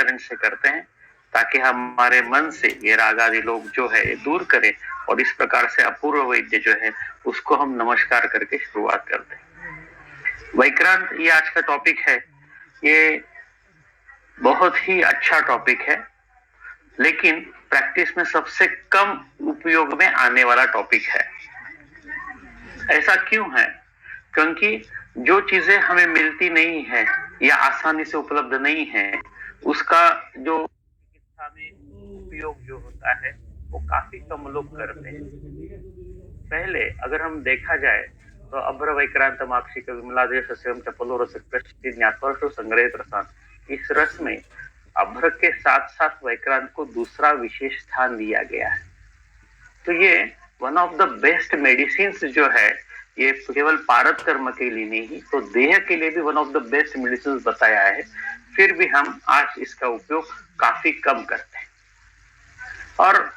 उच्चारण से करते हैं ताकि हमारे मन से ये राग आदि लोग जो है दूर करें और इस प्रकार से अपूर्व वैद्य जो है उसको हम नमस्कार करके शुरुआत करते हैं। वैक्रांत ये आज का टॉपिक है। ये बहुत ही अच्छा टॉपिक है, लेकिन प्रैक्टिस में सबसे कम उपयोग में आने वाला टॉपिक है। ऐसा क्यों है? क्योंकि जो चीजें हमें मिलती नहीं है या आसानी से उपलब्ध नहीं है, उसका जो चिकित्सा में उपयोग जो होता है वो काफी कम लोग करते हैं। पहले अगर हम देखा जाए तो अभ्र वैक्रांत माक्षिक विमलादेश सस्यम चपलो रस ज्ञातवर्षो संग्रहित रसान, इस रस में अभ्र के साथ साथ वैक्रांत को दूसरा विशेष स्थान दिया गया है। तो ये one of the best medicine जो है, ये केवल पारद कर्म के लिए नहीं तो देह के लिए भी one of the best medicine बताया है। फिर भी हम आज इसका उपयोग काफी कम करते हैं। और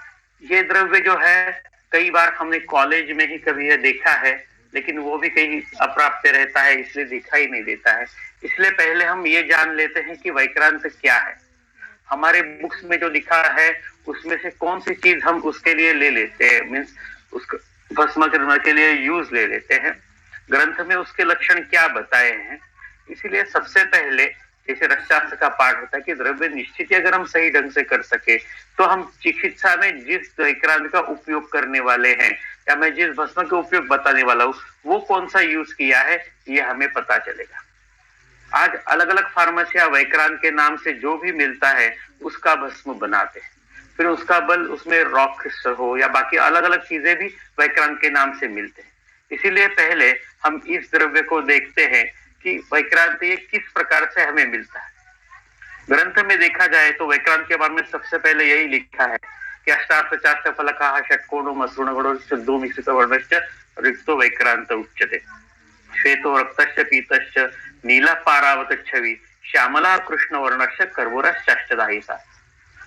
ये द्रव्य जो है कई बार हमने कॉलेज में ही कभी ये देखा है, लेकिन वो भी कहीं अप्राप्य रहता है, इसलिए दिखाई नहीं देता है। इसलिए पहले हम ये जान लेते हैं कि वैक्रांत क्या है। हमारे बुक्स में जो लिखा है उसमें से कौन सी चीज हम उसके लिए ले लेते हैं, मीन्स उसको भस्म करने के लिए यूज ले लेते हैं। ग्रंथ में उसके लक्षण क्या बताए हैं। इसीलिए सबसे पहले जैसे रसशास्त्र का पाठ होता है कि द्रव्य निश्चित अगर हम सही ढंग से कर सके तो हम चिकित्सा में जिस वैक्रांत का उपयोग करने वाले हैं या मैं जिस भस्म का उपयोग बताने वाला हूँ वो कौन सा यूज किया है ये हमें पता चलेगा। आज अलग अलग फार्मेसिया वैक्रांत के नाम से जो भी मिलता है उसका भस्म बनाते हैं। फिर उसका बल उसमें रॉक क्रिस्टल हो या बाकी अलग अलग चीजें भी वैक्रांत के नाम से मिलते हैं। इसीलिए पहले हम इस द्रव्य को देखते हैं कि वैक्रांत ये किस प्रकार से हमें मिलता है। ग्रंथ में देखा जाए तो वैक्रांत के बारे में सबसे पहले यही लिखा है कि अष्टार्थ फलकाः षट्कोणो मसृणगणो शुद्धो मिश्रित वर्णश्च रिक्तो वैक्रांत उच्यते। श्वेतो रक्तश्च पीतश्च नीला पारावत छवि श्यामला कृष्ण वर्णश्च कर्पूरश्चाष्टदायिसा।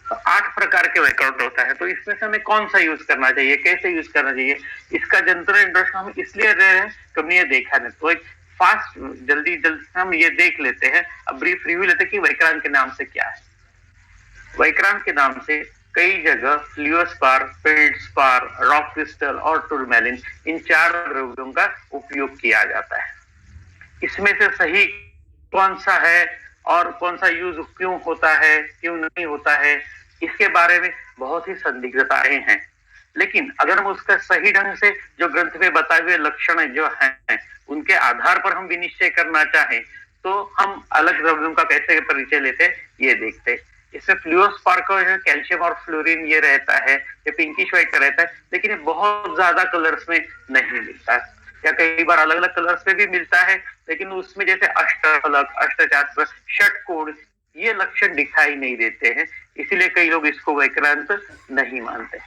तो 8 प्रकार के वैक्रांत होता है। तो इसमें से हमें कौन सा यूज करना चाहिए, कैसे यूज करना चाहिए, इसका जनरल इंट्रोडक्शन हम इसलिए दे रहे हैं कि हमने ये देखा नहीं। तो एक फास्ट जल्दी हम ये देख लेते हैं, अब ब्रीफ रिव्यू लेते हैं कि वैक्रांत के नाम से क्या है। वैक्रांत के नाम से कई जगह फ्लूओस्पार, फेल्डस्पार, रॉक क्रिस्टल और टूरमैलिन इन 4 द्रव्यों का उपयोग किया जाता है। इसमें से सही कौन सा है और कौन सा यूज क्यों होता है, क्यों नहीं होता है, इसके बारे में बहुत ही संदिग्धताएं हैं। लेकिन अगर हम उसका सही ढंग से जो ग्रंथ में बताए हुए लक्षण जो हैं उनके आधार पर हम विनिश्चय करना चाहें तो हम अलग द्रव्यों का कैसे परिचय लेते हैं ये देखते हैं। इसमें फ्लूओस्पार का कैल्शियम और फ्लोरीन ये रहता है, ये पिंकिश व्हाइट का रहता है, लेकिन ये बहुत ज्यादा कलर्स में नहीं मिलता है या कई बार अलग अलग कलर्स में भी मिलता है, लेकिन उसमें जैसे अष्टफलक, अष्टचात्र, षटकोण ये लक्षण दिखाई नहीं देते हैं। इसीलिए कई लोग इसको वैक्रांत नहीं मानते।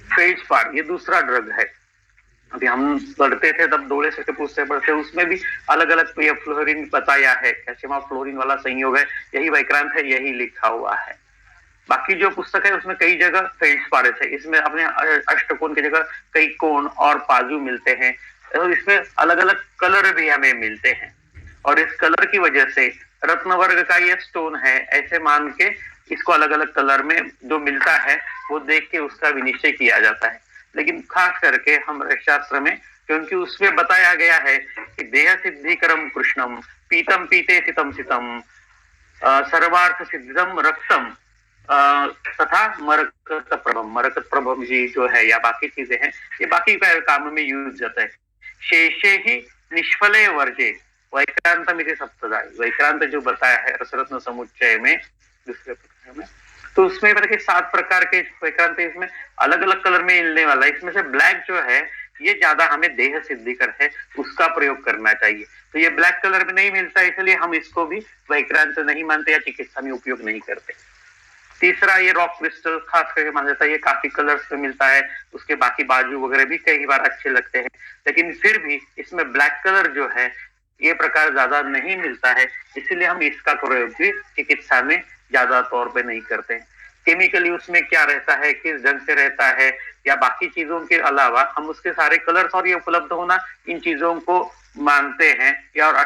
फेल्डस्पार ये दूसरा ड्रग है। अभी हम पढ़ते थे तब डोले से पूछते पढ़ते उसमें भी अलग अलग फ्लोरीन बताया है, कैल्शियम और फ्लोरीन वाला संयोग है, यही वैक्रांत है, यही लिखा हुआ है। बाकी जो पुस्तक है उसमें कई जगह फेल्डस्पार है, इसमें अपने अष्टकोण की जगह कई कोण और पाजू मिलते हैं और इसमें अलग अलग कलर भी हमें मिलते हैं और इस कलर की वजह से रत्न वर्ग का ये स्टोन है ऐसे मान के इसको अलग अलग कलर में जो मिलता है वो देख के उसका विनिश्चय किया जाता है। लेकिन खास करके हम शास्त्र में, क्योंकि उसमें बताया गया है कि देह सिद्धिकरम कृष्णम पीतम पीते सितम सितम सर्वार्थ सिद्धम रक्तम तथा मरकत प्रभम, मरकत प्रभम जी जो है या बाकी चीजें हैं ये बाकी काम में यूज जाता है। शेषे ही निष्फले वर्जे वैक्रांत मिति सप्तदाय, वैक्रांत जो बताया है रसरत्न समुच्चय में दूसरे प्रकार में, तो उसमें मतलब 7 प्रकार के वैक्रांत इसमें अलग अलग कलर में मिलने वाला है। इसमें से ब्लैक जो है ये ज्यादा हमें देह सिद्धिकर है, उसका प्रयोग करना चाहिए। तो ये ब्लैक कलर में नहीं मिलता, इसलिए हम इसको भी वैक्रांत नहीं मानते या चिकित्सा में उपयोग नहीं करते। तीसरा ये रॉक क्रिस्टल खास करके माना जाता है, ये काफी कलर्स में मिलता है, उसके बाकी बाजू वगैरह भी कई बार अच्छे लगते हैं, लेकिन फिर भी इसमें ब्लैक कलर जो है ये प्रकार ज्यादा नहीं मिलता है, इसीलिए हम इसका प्रयोग भी चिकित्सा में ज्यादा तौर पे नहीं करते हैं। केमिकली उसमें क्या रहता है, किस ढंग से रहता है या बाकी चीजों के अलावा हम उसके सारे कलर्स और ये उपलब्ध होना इन चीजों को मानते हैं या और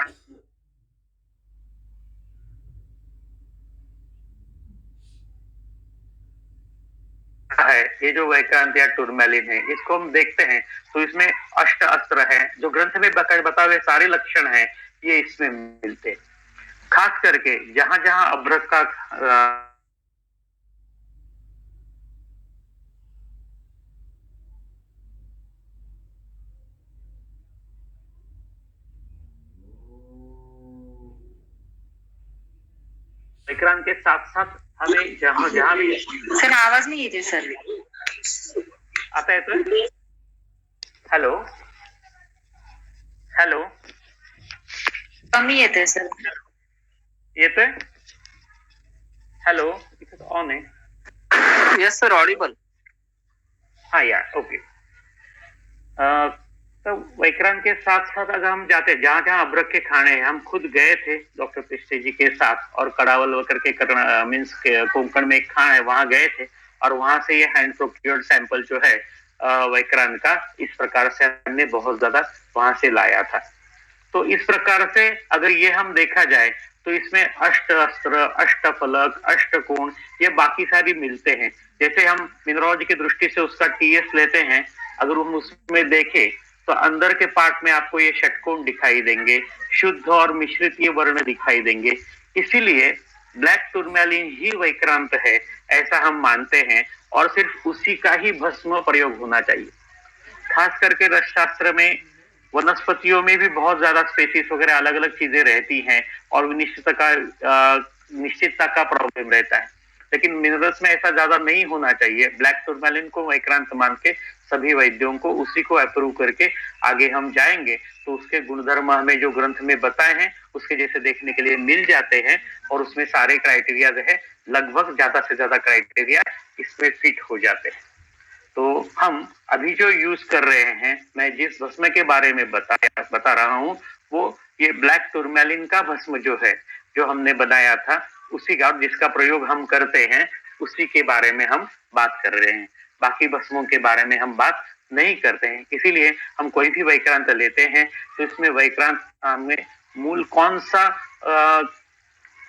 है, ये जो वैक्रांत या टूरमैलिन है, इसको हम देखते हैं तो इसमें अष्ट अस्त्र है, जो ग्रंथ में बताए हुए सारे लक्षण हैं, ये इसमें मिलते हैं। खास करके जहां जहां अभ्रक का विक्रांत के साथ साथ हमें जहां जहां भी सर आवाज नहीं येते सर आता है तो हेलो हेलो कमी येते सर येतोय हेलो इथं ऑन आहे यस सर ऑडिबल हाँ यार ओके तो वैक्रांत के साथ साथ अगर हम जाते जहां जहां अभ्रक के खाने हैं, हम खुद गए थे डॉक्टर पिस्टे जी के साथ और कड़ावल वकर के मीन्स कोंकण में एक खान है वहां गए थे और वहां से ये हैंड प्रोक्योर्ड सैंपल जो है वैक्रांत का इस प्रकार से हमने बहुत ज्यादा वहां से लाया था। तो इस प्रकार से अगर ये हम देखा जाए तो इसमें अष्ट अस्त्र, अष्ट फलक, अष्ट कोण ये बाकी सारी मिलते हैं। जैसे हम मिनरोलॉजी की दृष्टि से उसका टीएस लेते हैं, अगर हम उसमें देखें तो अंदर के पार्ट में आपको ये षटकोण दिखाई देंगे, शुद्ध और मिश्रित ये वर्ण दिखाई देंगे। इसीलिए ब्लैक टूरमैलिन ही वैक्रांत है ऐसा हम मानते हैं और सिर्फ उसी का ही भस्म प्रयोग होना चाहिए। खास करके रस शास्त्र में वनस्पतियों में भी बहुत ज्यादा स्पेसीज वगैरह अलग अलग चीजें रहती हैं और निश्चितता का प्रॉब्लम रहता है, लेकिन मिनरल्स में ऐसा ज्यादा नहीं होना चाहिए। ब्लैक टूरमैलिन को वैक्रांत मान के सभी वैद्यों को उसी को अप्रूव करके आगे हम जाएंगे तो उसके गुणधर्म हमें जो ग्रंथ में बताए हैं उसके जैसे देखने के लिए मिल जाते हैं और उसमें सारे क्राइटेरिया जो है लगभग ज्यादा से ज्यादा क्राइटेरिया इसमें फिट हो जाते हैं। तो हम अभी जो यूज कर रहे हैं, मैं जिस भस्म के बारे में बता रहा हूं वो ये ब्लैक टूरमैलिन का भस्म जो है जो हमने बनाया था उसी का जिसका प्रयोग हम करते हैं उसी के बारे में हम बात कर रहे हैं। बाकी भस्मों के बारे में हम बात नहीं करते हैं। इसीलिए हम कोई भी वैक्रांत लेते हैं तो इसमें वैक्रांत में मूल कौन सा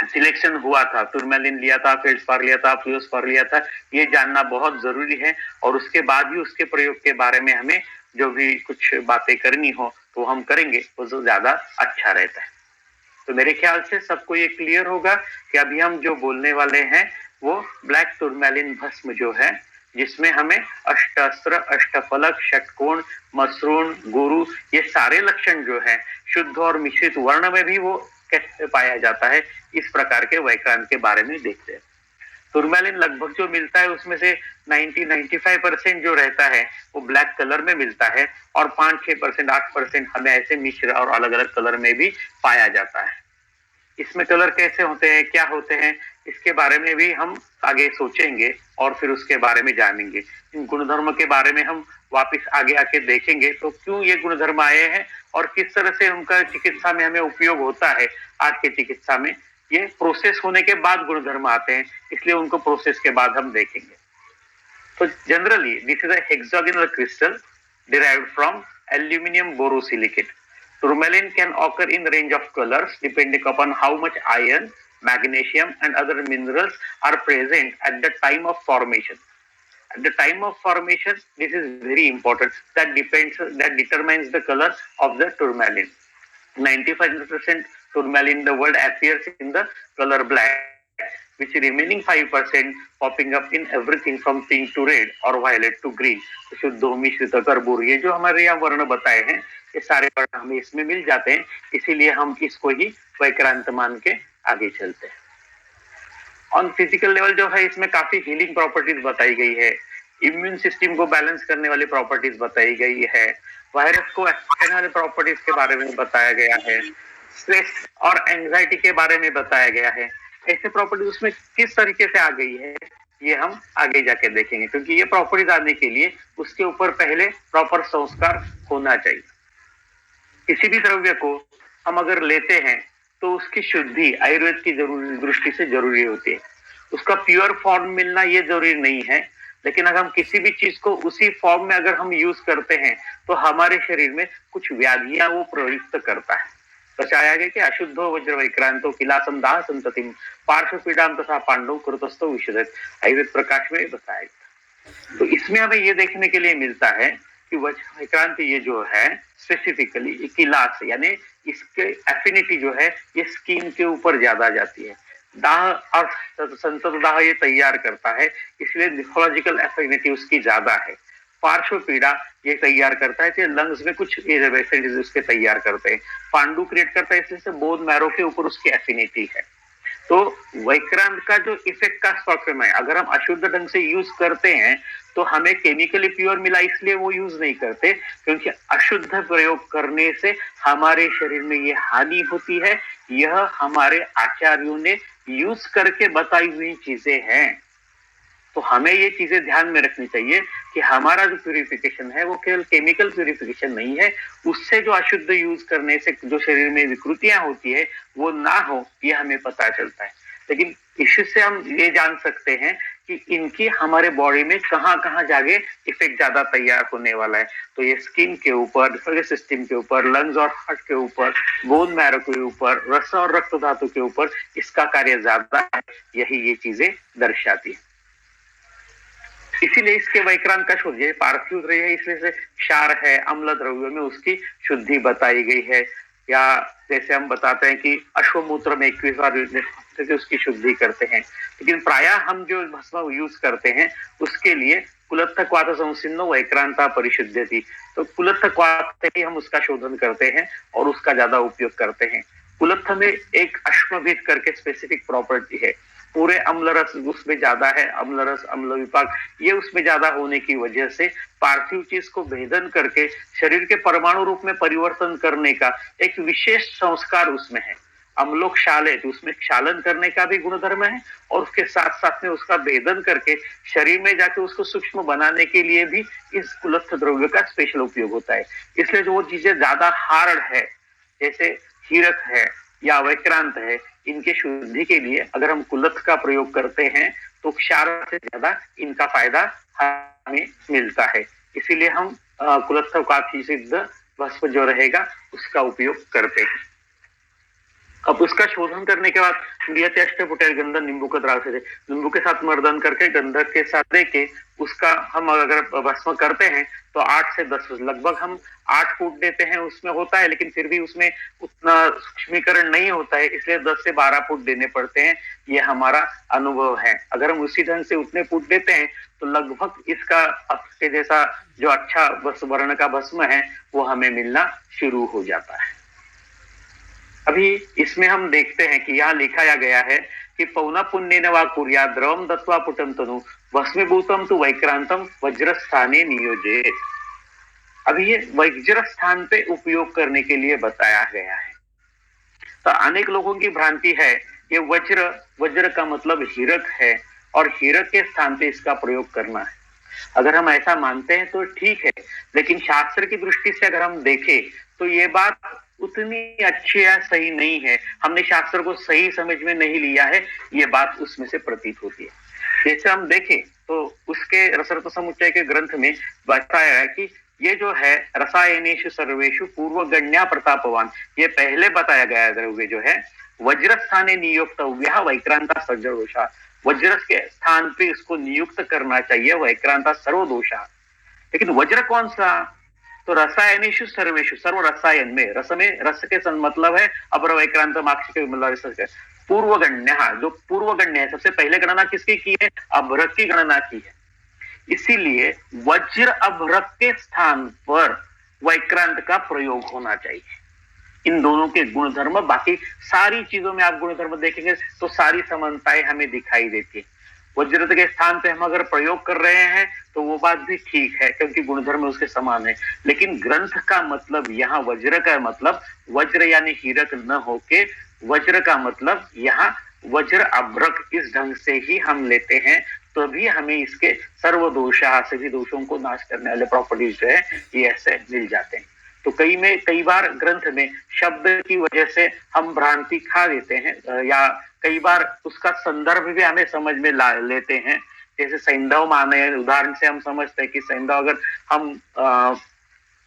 सिलेक्शन हुआ था, टूरमैलिन लिया था, फेल्डस्पार लिया था, फ्लूरोस्पार लिया था, ये जानना बहुत जरूरी है और उसके बाद ही उसके प्रयोग के बारे में हमें जो भी कुछ बातें करनी हो तो हम करेंगे वो तो ज्यादा अच्छा रहता है। तो मेरे ख्याल से सबको ये क्लियर होगा कि अभी हम जो बोलने वाले हैं वो ब्लैक टूरमैलिन भस्म जो है जिसमें हमें अष्टास्त्र, अष्टफलक, षटकोण, मसरूण, गुरु ये सारे लक्षण जो है शुद्ध और मिश्रित वर्ण में भी वो कैसे पाया जाता है इस प्रकार के वैक्रांत के बारे में देखते हैं। टूरमैलिन लगभग जो मिलता है उसमें से 90-95% जो रहता है वो ब्लैक कलर में मिलता है और 5-6%, 8% हमें ऐसे मिश्र और अलग अलग कलर में भी पाया जाता है। इसमें कलर कैसे होते हैं, क्या होते हैं, इसके बारे में भी हम आगे सोचेंगे और फिर उसके बारे में जानेंगे। इन गुणधर्म के बारे में हम वापस आगे आके देखेंगे तो क्यों ये गुणधर्म आए हैं और किस तरह से उनका चिकित्सा में हमें उपयोग होता है। आज की चिकित्सा में ये प्रोसेस होने के बाद गुणधर्म आते हैं, इसलिए उनको प्रोसेस के बाद हम देखेंगे। तो generally this is a hexagonal crystal derived from aluminum borosilicate. Tourmaline can occur in range of colors depending upon how much iron, magnesium and other minerals are present at the time of formation. At the time of formation, this is very important. That determines the color of the tourmaline. 95% tourmaline in the world appears in the color black, which remaining 5% popping up in everything from pink to red or violet to green. शुद्ध, मिश्रित, कर्पूर ये जो हमारे यहाँ वर्ण बताए हैं ये सारे वर्ण हमें इसमें मिल जाते हैं, इसीलिए हम इसको ही वैक्रांत मान के आगे चलते हैं। ऑन फिजिकल लेवल जो है इसमें काफी हीलिंग प्रॉपर्टीज बताई गई है, इम्यून सिस्टम को बैलेंस करने वाली प्रॉपर्टीज बताई गई है, वायरस को अटैक वाले प्रॉपर्टीज के बारे में बताया गया है, स्ट्रेस और एंजाइटी के बारे में बताया गया है। ऐसे प्रॉपर्टीज उसमें किस तरीके से आ गई है ये हम आगे जाके देखेंगे, क्योंकि ये प्रॉपर्टीज आने के लिए उसके ऊपर पहले प्रॉपर संस्कार होना चाहिए। किसी भी द्रव्य को हम अगर लेते हैं तो उसकी शुद्धि आयुर्वेद की दृष्टि से जरूरी होती है। उसका प्योर फॉर्म मिलना ये जरूरी नहीं है, लेकिन अगर हम किसी भी चीज को उसी फॉर्म में अगर हम यूज करते हैं तो हमारे शरीर में कुछ व्याधियां वो प्रयुक्त करता है। बताया गया कि अशुद्धो वज्र वैक्रांतो किला संदाह संततिम पार्श्व पीड़ाम तथा पांडव कृतस्थो विशदत, आयुर्वेद प्रकाश में बताया गया। तो इसमें हमें ये देखने के लिए मिलता है कि वैक्रांत ये जो है स्पेसिफिकली किलास यानी इसके एफिनिटी जो है ये स्किन के ऊपर ज्यादा जाती है। दाह और संतत दाह ये तैयार करता है, इसलिए निफ्रोलॉजिकल एफिनिटी उसकी ज्यादा है। पार्श्व पीड़ा ये तैयार करता है कि लंग्स में कुछ उसके तैयार करते हैं। पांडु क्रिएट करता है, इसलिए बोन मैरो के ऊपर उसकी एफिनिटी है। तो वैक्रांत का जो इफेक्ट का स्पेक्ट्रम है, अगर हम अशुद्ध ढंग से यूज करते हैं तो हमें केमिकली प्योर मिला इसलिए वो यूज नहीं करते, क्योंकि अशुद्ध प्रयोग करने से हमारे शरीर में ये हानि होती है। यह हमारे आचार्यों ने यूज करके बताई हुई चीजें हैं। तो हमें ये चीजें ध्यान में रखनी चाहिए कि हमारा जो प्यूरिफिकेशन है वो केवल केमिकल प्यूरिफिकेशन नहीं है, उससे जो अशुद्ध यूज करने से जो शरीर में विकृतियां होती है वो ना हो, ये हमें पता चलता है। लेकिन इससे हम ये जान सकते हैं कि इनकी हमारे बॉडी में कहाँ कहाँ जाके इफेक्ट ज्यादा तैयार होने वाला है। तो ये स्किन के ऊपर, डिफरेंट सिस्टम के ऊपर, लंग्स और हार्ट के ऊपर, बोन मैरो के ऊपर, रस और रक्त धातु के ऊपर इसका कार्य ज्यादा है, यही ये चीजें दर्शाती है। इसीलिए इसके वैक्रांत का शोध, ये पार्थिव रही है इसलिए से क्षार है, अम्ल द्रव्यों में उसकी शुद्धि बताई गई है। या जैसे हम बताते हैं कि अश्वमूत्र में 21 बार से उसकी शुद्धि करते हैं, लेकिन प्रायः हम जो भस्म यूज करते हैं उसके लिए कुलत्थ क्वाथ संसिन्नो वैक्रांता परिशुद्ध थी, तो कुलत्थ क्वाथ से ही हम उसका शोधन करते हैं और उसका ज्यादा उपयोग करते हैं। कुलत्थ में एक अश्वभेद करके स्पेसिफिक प्रॉपर्टी है, पूरे अम्ल रस उसमें ज्यादा है, अम्ल रस अम्ल विपाक ये उसमें ज्यादा होने की वजह से पार्थिव चीज को भेदन करके शरीर के परमाणु रूप में परिवर्तन करने का एक विशेष संस्कार उसमें है। अम्लोक्षालय तो उसमें क्षालन करने का भी गुणधर्म है और उसके साथ साथ में उसका भेदन करके शरीर में जाके उसको सूक्ष्म बनाने के लिए भी इस कुलस्थ द्रव्य का स्पेशल उपयोग होता है। इसलिए जो वो चीजें ज्यादा हार्ड है, जैसे हीरक है या वैक्रांत है, इनके शुद्धि के लिए अगर हम कुलत्थ का प्रयोग करते हैं तो क्षार से ज्यादा इनका फायदा हमें मिलता है। इसीलिए हम कुलत्थ का सिद्ध भस्म जो रहेगा उसका उपयोग करते हैं। अब उसका शोधन करने के बाद गंधक नींबू का द्रावक से नींबू के साथ मर्दन करके गंधक के साथ देके उसका हम अगर भस्म करते हैं तो 8 से 10 लगभग हम 8 फूट देते हैं उसमें होता है, लेकिन फिर भी उसमें उतना सूक्ष्मीकरण नहीं होता है, इसलिए 10 से 12 फूट देने पड़ते हैं। ये हमारा अनुभव है। अगर हम उसी ढंग से उतने फूट देते हैं तो लगभग इसका के जैसा जो अच्छा वर्ण का भस्म है वो हमें मिलना शुरू हो जाता है। अभी इसमें हम देखते हैं कि यहाँ लिखाया गया है कि पौना पुण्य वा कुर्या द्रवम दत्वा पुटम तनु भस्मीभूतम तु वैक्रांतम वज्र स्थाने नियोजित। अभी ये वज्र स्थान पे उपयोग करने के लिए बताया गया है। तो अनेक लोगों की भ्रांति है ये वज्र का मतलब हीरक है और हीरक के स्थान पे इसका प्रयोग करना है। अगर हम ऐसा मानते हैं तो ठीक है, लेकिन शास्त्र की दृष्टि से अगर हम देखें तो ये बात उतनी अच्छी या सही नहीं है। हमने शास्त्र को सही समझ में नहीं लिया है, ये बात उसमें से प्रतीत होती है। जैसे हम देखें तो उसके रसरत समुच्चय के ग्रंथ में बताया है कि ये जो है रसायनेषु सर्वेषु पूर्वगण्या प्रतापवान, ये पहले बताया गया द्रव्य जो है वज्र स्थाने नियुक्तव्यः वैक्रांता सर्वदोषा, वज्र के स्थान पे इसको नियुक्त करना चाहिए वैक्रांता सर्वदोषा। लेकिन वज्र कौन सा? तो रसायनेषु सर्वेषु, सर्व रसायन में, रस में, रस के मतलब है अपर वैक्रांत माक्ष के मतलब पूर्वगण्य, जो पूर्वगण्य है, सबसे पहले गणना किसकी की है? अभ्रक की गणना की है। इसीलिए वज्र अभ्रक के स्थान पर वैक्रांत का प्रयोग होना चाहिए। इन दोनों के गुणधर्म, बाकी सारी चीजों में आप गुणधर्म देखेंगे तो सारी समानताएं हमें दिखाई देती है। वज्र के स्थान पे हम अगर प्रयोग कर रहे हैं तो वो बात भी ठीक है क्योंकि गुणधर्म उसके समान है, लेकिन ग्रंथ का मतलब यहाँ वज्र का मतलब वज्र यानी हीरक न होके वज्र का मतलब यहाँ वज्र अभ्रक, इस ढंग से ही हम लेते हैं तो भी हमें इसके सर्व दोषा, सभी दोषों को नाश करने वाले प्रॉपर्टीज जो है ये ऐसे मिल जाते हैं। तो कई बार ग्रंथ में शब्द की वजह से हम भ्रांति खा देते हैं या कई बार उसका संदर्भ भी हमें समझ में ला लेते हैं। जैसे सैंधव माने उदाहरण से हम समझते हैं कि सैंधव अगर हम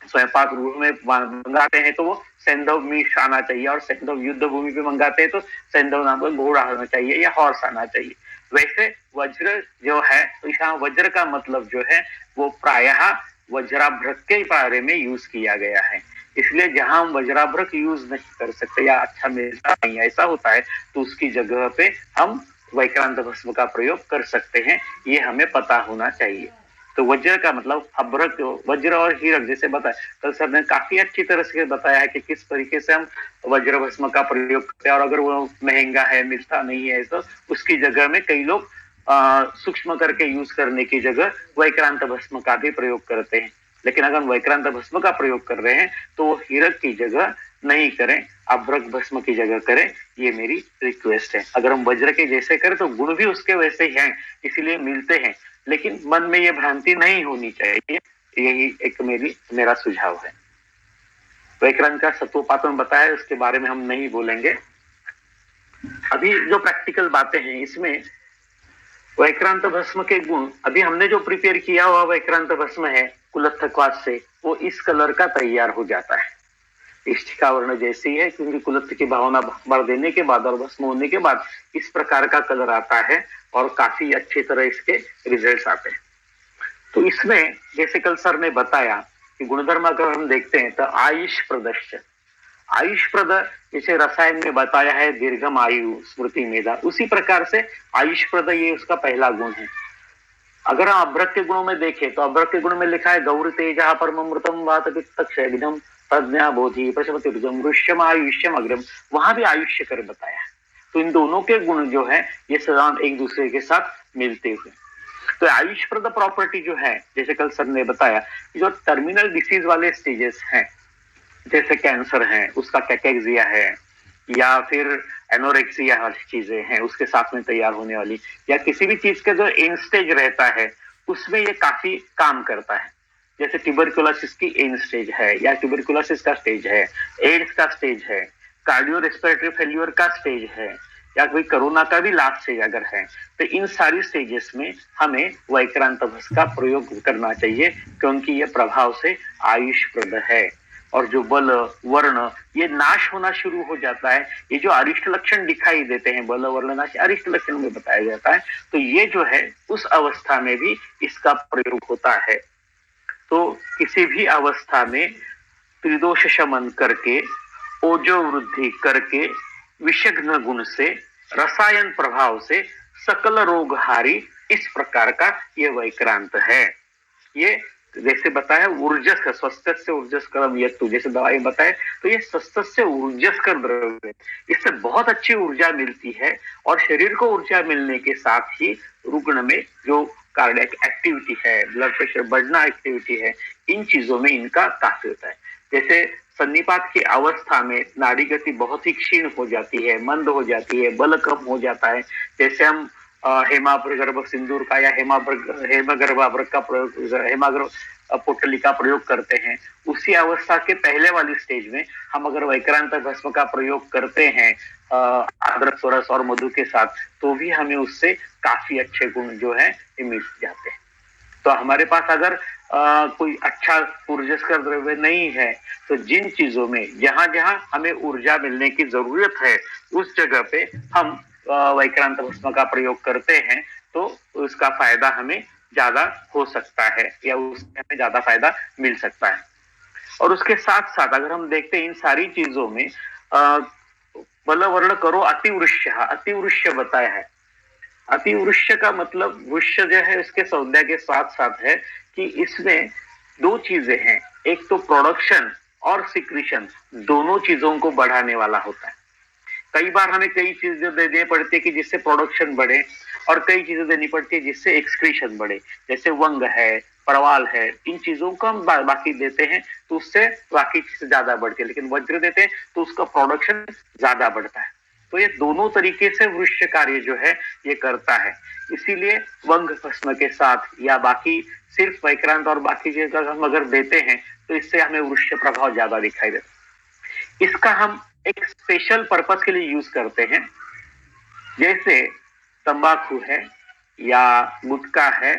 स्वयंपाक गृह में मंगाते हैं तो वो सैंधव मीट आना चाहिए, और सैंधव युद्ध भूमि पे मंगाते हैं तो सैंधव नाम का घोड़ा आना चाहिए या हॉर्स आना चाहिए। वैसे वज्र जो है, तो यहाँ वज्र का मतलब जो है वो प्रायः वज्राभ्रक के बारे में यूज किया गया है। इसलिए जहां हम वज्राभ्रक यूज नहीं कर सकते या अच्छा मिलता नहीं ऐसा होता है, तो उसकी जगह पे हम वैक्रांत भस्म का प्रयोग कर सकते हैं, ये हमें पता होना चाहिए। तो वज्र का मतलब अभ्रक, वज्र और हीरक जैसे बताया कल सर ने काफी अच्छी तरह से बताया है कि किस तरीके से हम वज्र भस्म का प्रयोग करते हैं, और अगर वो महंगा है, मिलता नहीं है, तो उसकी जगह में कई लोग सूक्ष्म करके यूज करने की जगह वैक्रांत भस्म का भी प्रयोग करते हैं। लेकिन अगर हम वैक्रांत भस्म का प्रयोग कर रहे हैं तो वो हीरक की जगह नहीं करें, अभ्रक भस्म की जगह करें, ये मेरी रिक्वेस्ट है। अगर हम वज्र के जैसे करें तो गुण भी उसके वैसे ही हैं, इसीलिए मिलते हैं, लेकिन मन में ये भ्रांति नहीं होनी चाहिए। यही एक मेरा सुझाव है। वैक्रांत का सत्वोपातन बताया, उसके बारे में हम नहीं बोलेंगे। अभी जो प्रैक्टिकल बातें हैं इसमें वैक्रांत भस्म के गुण, अभी हमने जो प्रिपेयर किया हुआ वैक्रांत भस्म है कुलत्थकवाद से, वो इस कलर का तैयार हो जाता है। इष्टिका वर्ण जैसी है, क्योंकि कुलत्थ की भावना बढ़ देने के बाद और भस्म होने के बाद इस प्रकार का कलर आता है और काफी अच्छी तरह इसके रिजल्ट्स आते हैं। तो इसमें जैसे कल सर ने बताया कि गुणधर्म अगर हम देखते हैं तो आयुष प्रदर्श, आयुष प्रद जैसे रसायन में बताया है दीर्घम आयु स्मृति मेधा, उसी प्रकार से आयुष प्रद ये उसका पहला गुण है। अगर हम अभ्रक के गुणों में देखें तो अभ्रक के गुण में लिखा है गौर तेजा परमृतम वात पित्त क्षयविधम प्रज्ञा बोधि प्रशमतिर्जम ऋष्यम आयुष्यम अग्रम, वहां भी आयुष्य कर बताया है। तो इन दोनों के गुण जो है ये सदा एक दूसरे के साथ मिलते हुए, तो आयुष प्रद प्रॉपर्टी जो है, जैसे कल सर ने बताया, जो टर्मिनल डिसीज वाले स्टेजेस हैं, जैसे कैंसर है उसका कैकेक्सिया है, या फिर एनोरेक्सिया वाली चीजें हैं उसके साथ में तैयार होने वाली, या किसी भी चीज का जो एंड स्टेज रहता है उसमें ये काफी काम करता है। जैसे ट्यूबरकुलोसिस की एंड स्टेज है, या ट्यूबरकुलोसिस का स्टेज है, एड्स का स्टेज है, कार्डियो रेस्पिरेटरी फेल्यूर का स्टेज है, या कोई कोरोना का भी लास्ट स्टेज अगर है, तो इन सारी स्टेजेस में हमें वैक्रांत भस का प्रयोग करना चाहिए, क्योंकि ये प्रभाव से आयुष प्रद है। और जो बल वर्ण ये नाश होना शुरू हो जाता है, ये जो अरिष्ट लक्षण दिखाई देते हैं बल वर्ण नाश अरिष्ट लक्षण में बताया जाता है, तो ये जो है उस अवस्था में भी इसका प्रयोग होता है। तो किसी भी अवस्था में त्रिदोष शमन करके, ओजो वृद्धि करके, विषघ्न गुण से, रसायन प्रभाव से सकल रोगहारी, इस प्रकार का ये वैक्रांत है। ये जैसे बताया ऊर्जस का स्वस्थ से ऊर्जस कर्म यत्तु, जैसे दवाई बताए, तो ये स्वस्थ से ऊर्जस कर द्रव्य है, इससे बहुत अच्छी ऊर्जा मिलती है, और शरीर को ऊर्जा मिलने के साथ ही रुग्ण में जो कार्डियक एक्टिविटी है, ब्लड प्रेशर बढ़ना एक्टिविटी है, इन चीजों में इनका काफी होता है। जैसे सन्निपात की अवस्था में नाड़ी गति बहुत ही क्षीण हो जाती है, मंद हो जाती है, बल कम हो जाता है, जैसे हम हेमाग्र सिंदूर का या हेमगर्भाभ्रक का प्रयोग, हेमाग्र पोटली का प्रयोग करते हैं, उसी अवस्था के पहले वाली स्टेज में हम अगर वैक्रांत भस्म का प्रयोग करते हैं अदरक सोरस और मधु के साथ, तो भी हमें उससे काफी अच्छे गुण जो है मिल जाते हैं। तो हमारे पास अगर कोई अच्छा ऊर्जस्कर द्रव्य नहीं है, तो जिन चीजों में जहां जहां हमें ऊर्जा मिलने की जरूरत है उस जगह पे हम वैक्रांत भस्म का प्रयोग करते हैं, तो उसका फायदा हमें ज्यादा हो सकता है, या उसमें हमें ज्यादा फायदा मिल सकता है। और उसके साथ साथ अगर हम देखते हैं इन सारी चीजों में बल वर्ण करो अतिवृष्य, अतिवृष्य बताया है। अतिवृष्य का मतलब वृक्ष जो है उसके संज्ञा के साथ साथ है कि इसमें दो चीजें हैं, एक तो प्रोडक्शन और सिक्रीशन, दोनों चीजों को बढ़ाने वाला होता है। कई बार हमें कई चीजें देनी पड़ती है कि जिससे प्रोडक्शन बढ़े, और कई चीजें देनी पड़ती है जिससे एक्सक्रीशन बढ़े, जैसे वंग है, परवाल है, इन चीजों को हम बाकी देते हैं तो उससे बाकी चीजें ज्यादा बढ़ती है, लेकिन वज्र देते हैं तो उसका प्रोडक्शन ज्यादा बढ़ता है। तो ये दोनों तरीके से वृक्ष कार्य जो है ये करता है। इसीलिए वंग भस्म के साथ या बाकी सिर्फ वैक्रांत और बाकी चीजें हम अगर देते हैं तो इससे हमें वृक्ष प्रभाव ज्यादा दिखाई देता है। इसका हम एक स्पेशल पर्पस के लिए यूज करते हैं, जैसे तंबाकू है या गुटखा है,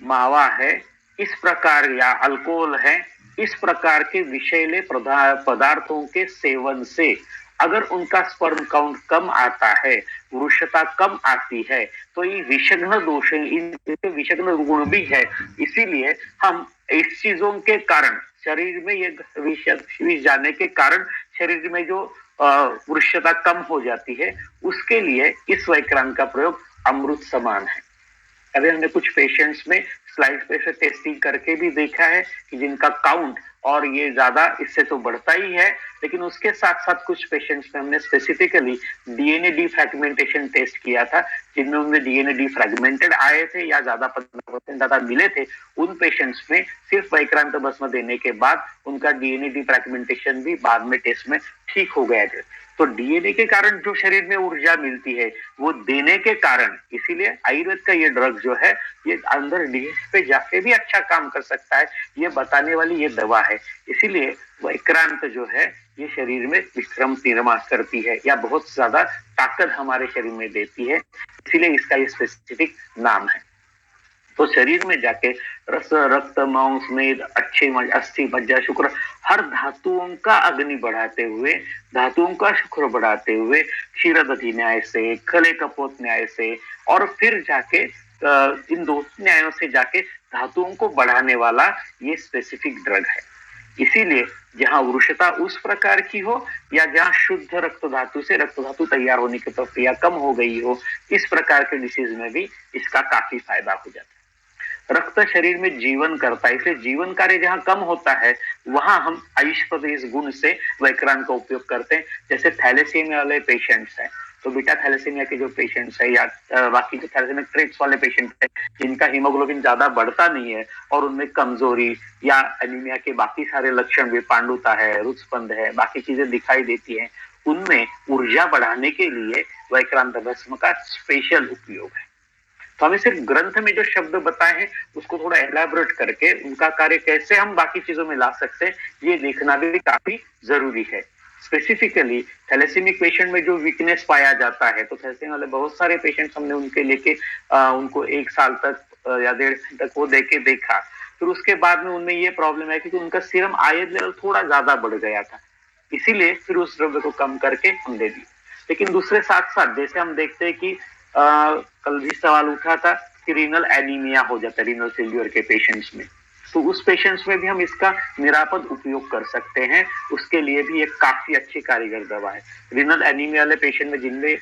मावा है, इस प्रकार, या अल्कोहल है, इस प्रकार के विषैले पदार्थों के सेवन से अगर उनका स्पर्म काउंट कम आता है, वृषता कम आती है, तो ये विषग्न दोष है, इनके विषग्न गुण भी है। इसीलिए हम इस चीजों के कारण शरीर में ये विष जाने के कारण शरीर में जो वृषता कम हो जाती है, उसके लिए इस वैक्रांत का प्रयोग अमृत समान है। अभी हमने कुछ पेशेंट्स में स्लाइड पे से टेस्टिंग करके भी देखा है कि जिनका काउंट और ये ज्यादा इससे तो बढ़ता ही है, लेकिन उसके साथ साथ कुछ पेशेंट्स में हमने स्पेसिफिकली डीएनए डीफ्रैगमेंटेशन टेस्ट किया था, जिनमें उनमें डीएनए डीफ्रैगमेंटेड आए थे या ज्यादा 15% ज्यादा मिले थे। उन पेशेंट्स में सिर्फ वैक्रांत भस्म देने के बाद उनका डीएनए डीफ्रैगमेंटेशन भी बाद में टेस्ट में ठीक हो गया थे। तो डीएनए के कारण जो शरीर में ऊर्जा मिलती है वो देने के कारण, इसीलिए आयुर्वेद का ये ड्रग जो है ये अंदर डीएनए पे जाके भी अच्छा काम कर सकता है, ये बताने वाली ये दवा है। इसीलिए वैक्रांत जो है ये शरीर में विक्रम निर्माण करती है या बहुत ज्यादा ताकत हमारे शरीर में देती है, इसीलिए इसका ये स्पेसिफिक नाम है। तो शरीर में जाके रस रक्त मांस मेद अच्छे अस्थि मज्जा शुक्र हर धातुओं का अग्नि बढ़ाते हुए, धातुओं का शुक्र बढ़ाते हुए, क्षीरदधि न्याय से, खले कपोत न्याय से और फिर जाके इन दो न्यायों से जाके धातुओं को बढ़ाने वाला ये स्पेसिफिक ड्रग है। इसीलिए जहां वृषता उस प्रकार की हो या जहां शुद्ध रक्त धातु से रक्त धातु तैयार होने की प्रक्रिया कम हो गई हो, इस प्रकार के डिसीज में भी इसका काफी फायदा हो जाता है। रक्त शरीर में जीवन करता है, इसलिए जीवन कार्य जहां कम होता है वहां हम आयुष्पद इस गुण से वैक्रांत का उपयोग करते हैं। जैसे थैलेसीमिया वाले पेशेंट्स हैं, तो बीटा थैलेसीमिया के जो पेशेंट्स है या बाकी जो थैलेसीमिया ट्रेट्स वाले पेशेंट है जिनका हीमोग्लोबिन ज्यादा बढ़ता नहीं है और उनमें कमजोरी या एनीमिया के बाकी सारे लक्षण भी, पांडुता है, रुचस्पंद है, बाकी चीजें दिखाई देती हैं, उनमें ऊर्जा बढ़ाने के लिए वैक्रांत भस्म का स्पेशल उपयोग है। तो हमें सिर्फ ग्रंथ में जो शब्द बताए हैं उसको थोड़ा एलैबोरेट करके उनका कार्य कैसे हम बाकी चीजों में ला सकते हैं, ये देखना भी काफी जरूरी है। स्पेसिफिकली थैलेसीमिक पेशेंट में जो वीकनेस पाया जाता है, तो थैलेसीमिया वाले बहुत सारे पेशेंट्स हमने उनके लेके उनको 1 साल तक या 1.5 साल तक वो देके देखा। फिर उसके बाद में उनमें ये प्रॉब्लम है कि उनका सीरम आयन लेवल थोड़ा ज्यादा बढ़ गया था, इसीलिए फिर उस द्रव्य को कम करके हम दे दिए। लेकिन दूसरे साथ साथ जैसे हम देखते हैं कि कल भी सवाल उठा था कि रीनल एनीमिया हो जाता है रीनल फेल्यूर के पेशेंट्स में, तो उस पेशेंट्स में भी हम इसका निरापद उपयोग कर सकते हैं। उसके लिए भी एक काफी अच्छी कारीगर दवा है। रीनल एनीमिया वाले पेशेंट में जिनमें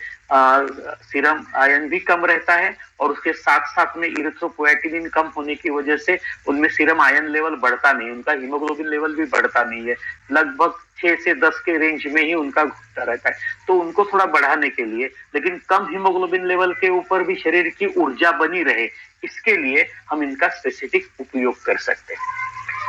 सीरम आयन भी कम रहता है और उसके साथ साथ में इरिथ्रोपोएटिनिन कम होने की वजह से उनमें सीरम आयन लेवल बढ़ता नहीं, उनका हीमोग्लोबिन लेवल भी बढ़ता नहीं है, लगभग 6 से 10 के रेंज में ही उनका घटता रहता है। तो उनको थोड़ा बढ़ाने के लिए, लेकिन कम हीमोग्लोबिन लेवल के ऊपर भी शरीर की ऊर्जा बनी रहे, इसके लिए हम इनका स्पेसिफिक उपयोग कर सकते हैं।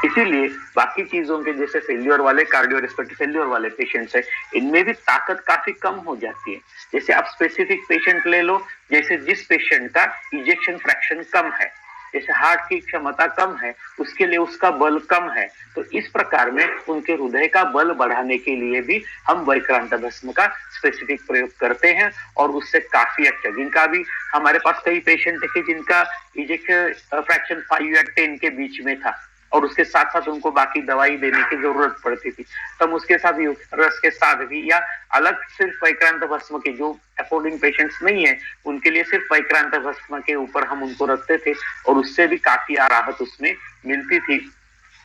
इसीलिए बाकी चीजों के जैसे फेल्योर वाले, कार्डियोरेस्पिरेटरी फेल्योर वाले पेशेंट्स है, इनमें भी ताकत काफी कम हो जाती है। जैसे आप स्पेसिफिक पेशेंट ले लो, जैसे जिस पेशेंट का इजेक्शन फ्रैक्शन कम है, जैसे हार्ट की क्षमता कम है, उसके लिए उसका बल कम है, तो इस प्रकार में उनके हृदय का बल बढ़ाने के लिए भी हम वैक्रांत भस्म का स्पेसिफिक प्रयोग करते हैं और उससे काफी अच्छा। जिनका भी हमारे पास कई पेशेंट है जिनका इजेक्शन फ्रैक्शन 5 या 10 के बीच में था और उसके साथ साथ उनको बाकी दवाई देने की जरूरत पड़ती थी, तब उसके साथ रस के साथ भी या अलग सिर्फ वैक्रांत भस्म के जो अफोर्डिंग पेशेंट्स नहीं है उनके लिए सिर्फ वैक्रांत भस्म के ऊपर हम उनको रखते थे और उससे भी काफी राहत उसमें मिलती थी।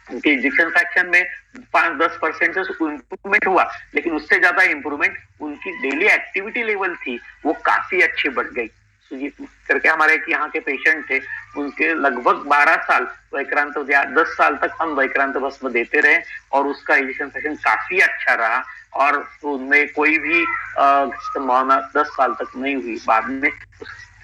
उनके इंजेक्शन फ्रैक्शन में 5-10% से इंप्रूवमेंट हुआ, लेकिन उससे ज्यादा इंप्रूवमेंट उनकी डेली एक्टिविटी लेवल थी वो काफी अच्छी बढ़ गई। करके हमारे एक यहाँ के पेशेंट थे, उनके लगभग 12 साल वैक्रांत, 10 साल तक हम वैक्रांत भस्म देते रहे और उसका इंजेक्शन फ्रैक्शन काफी अच्छा रहा और उनमें कोई भी संभावना 10 साल तक नहीं हुई। बाद में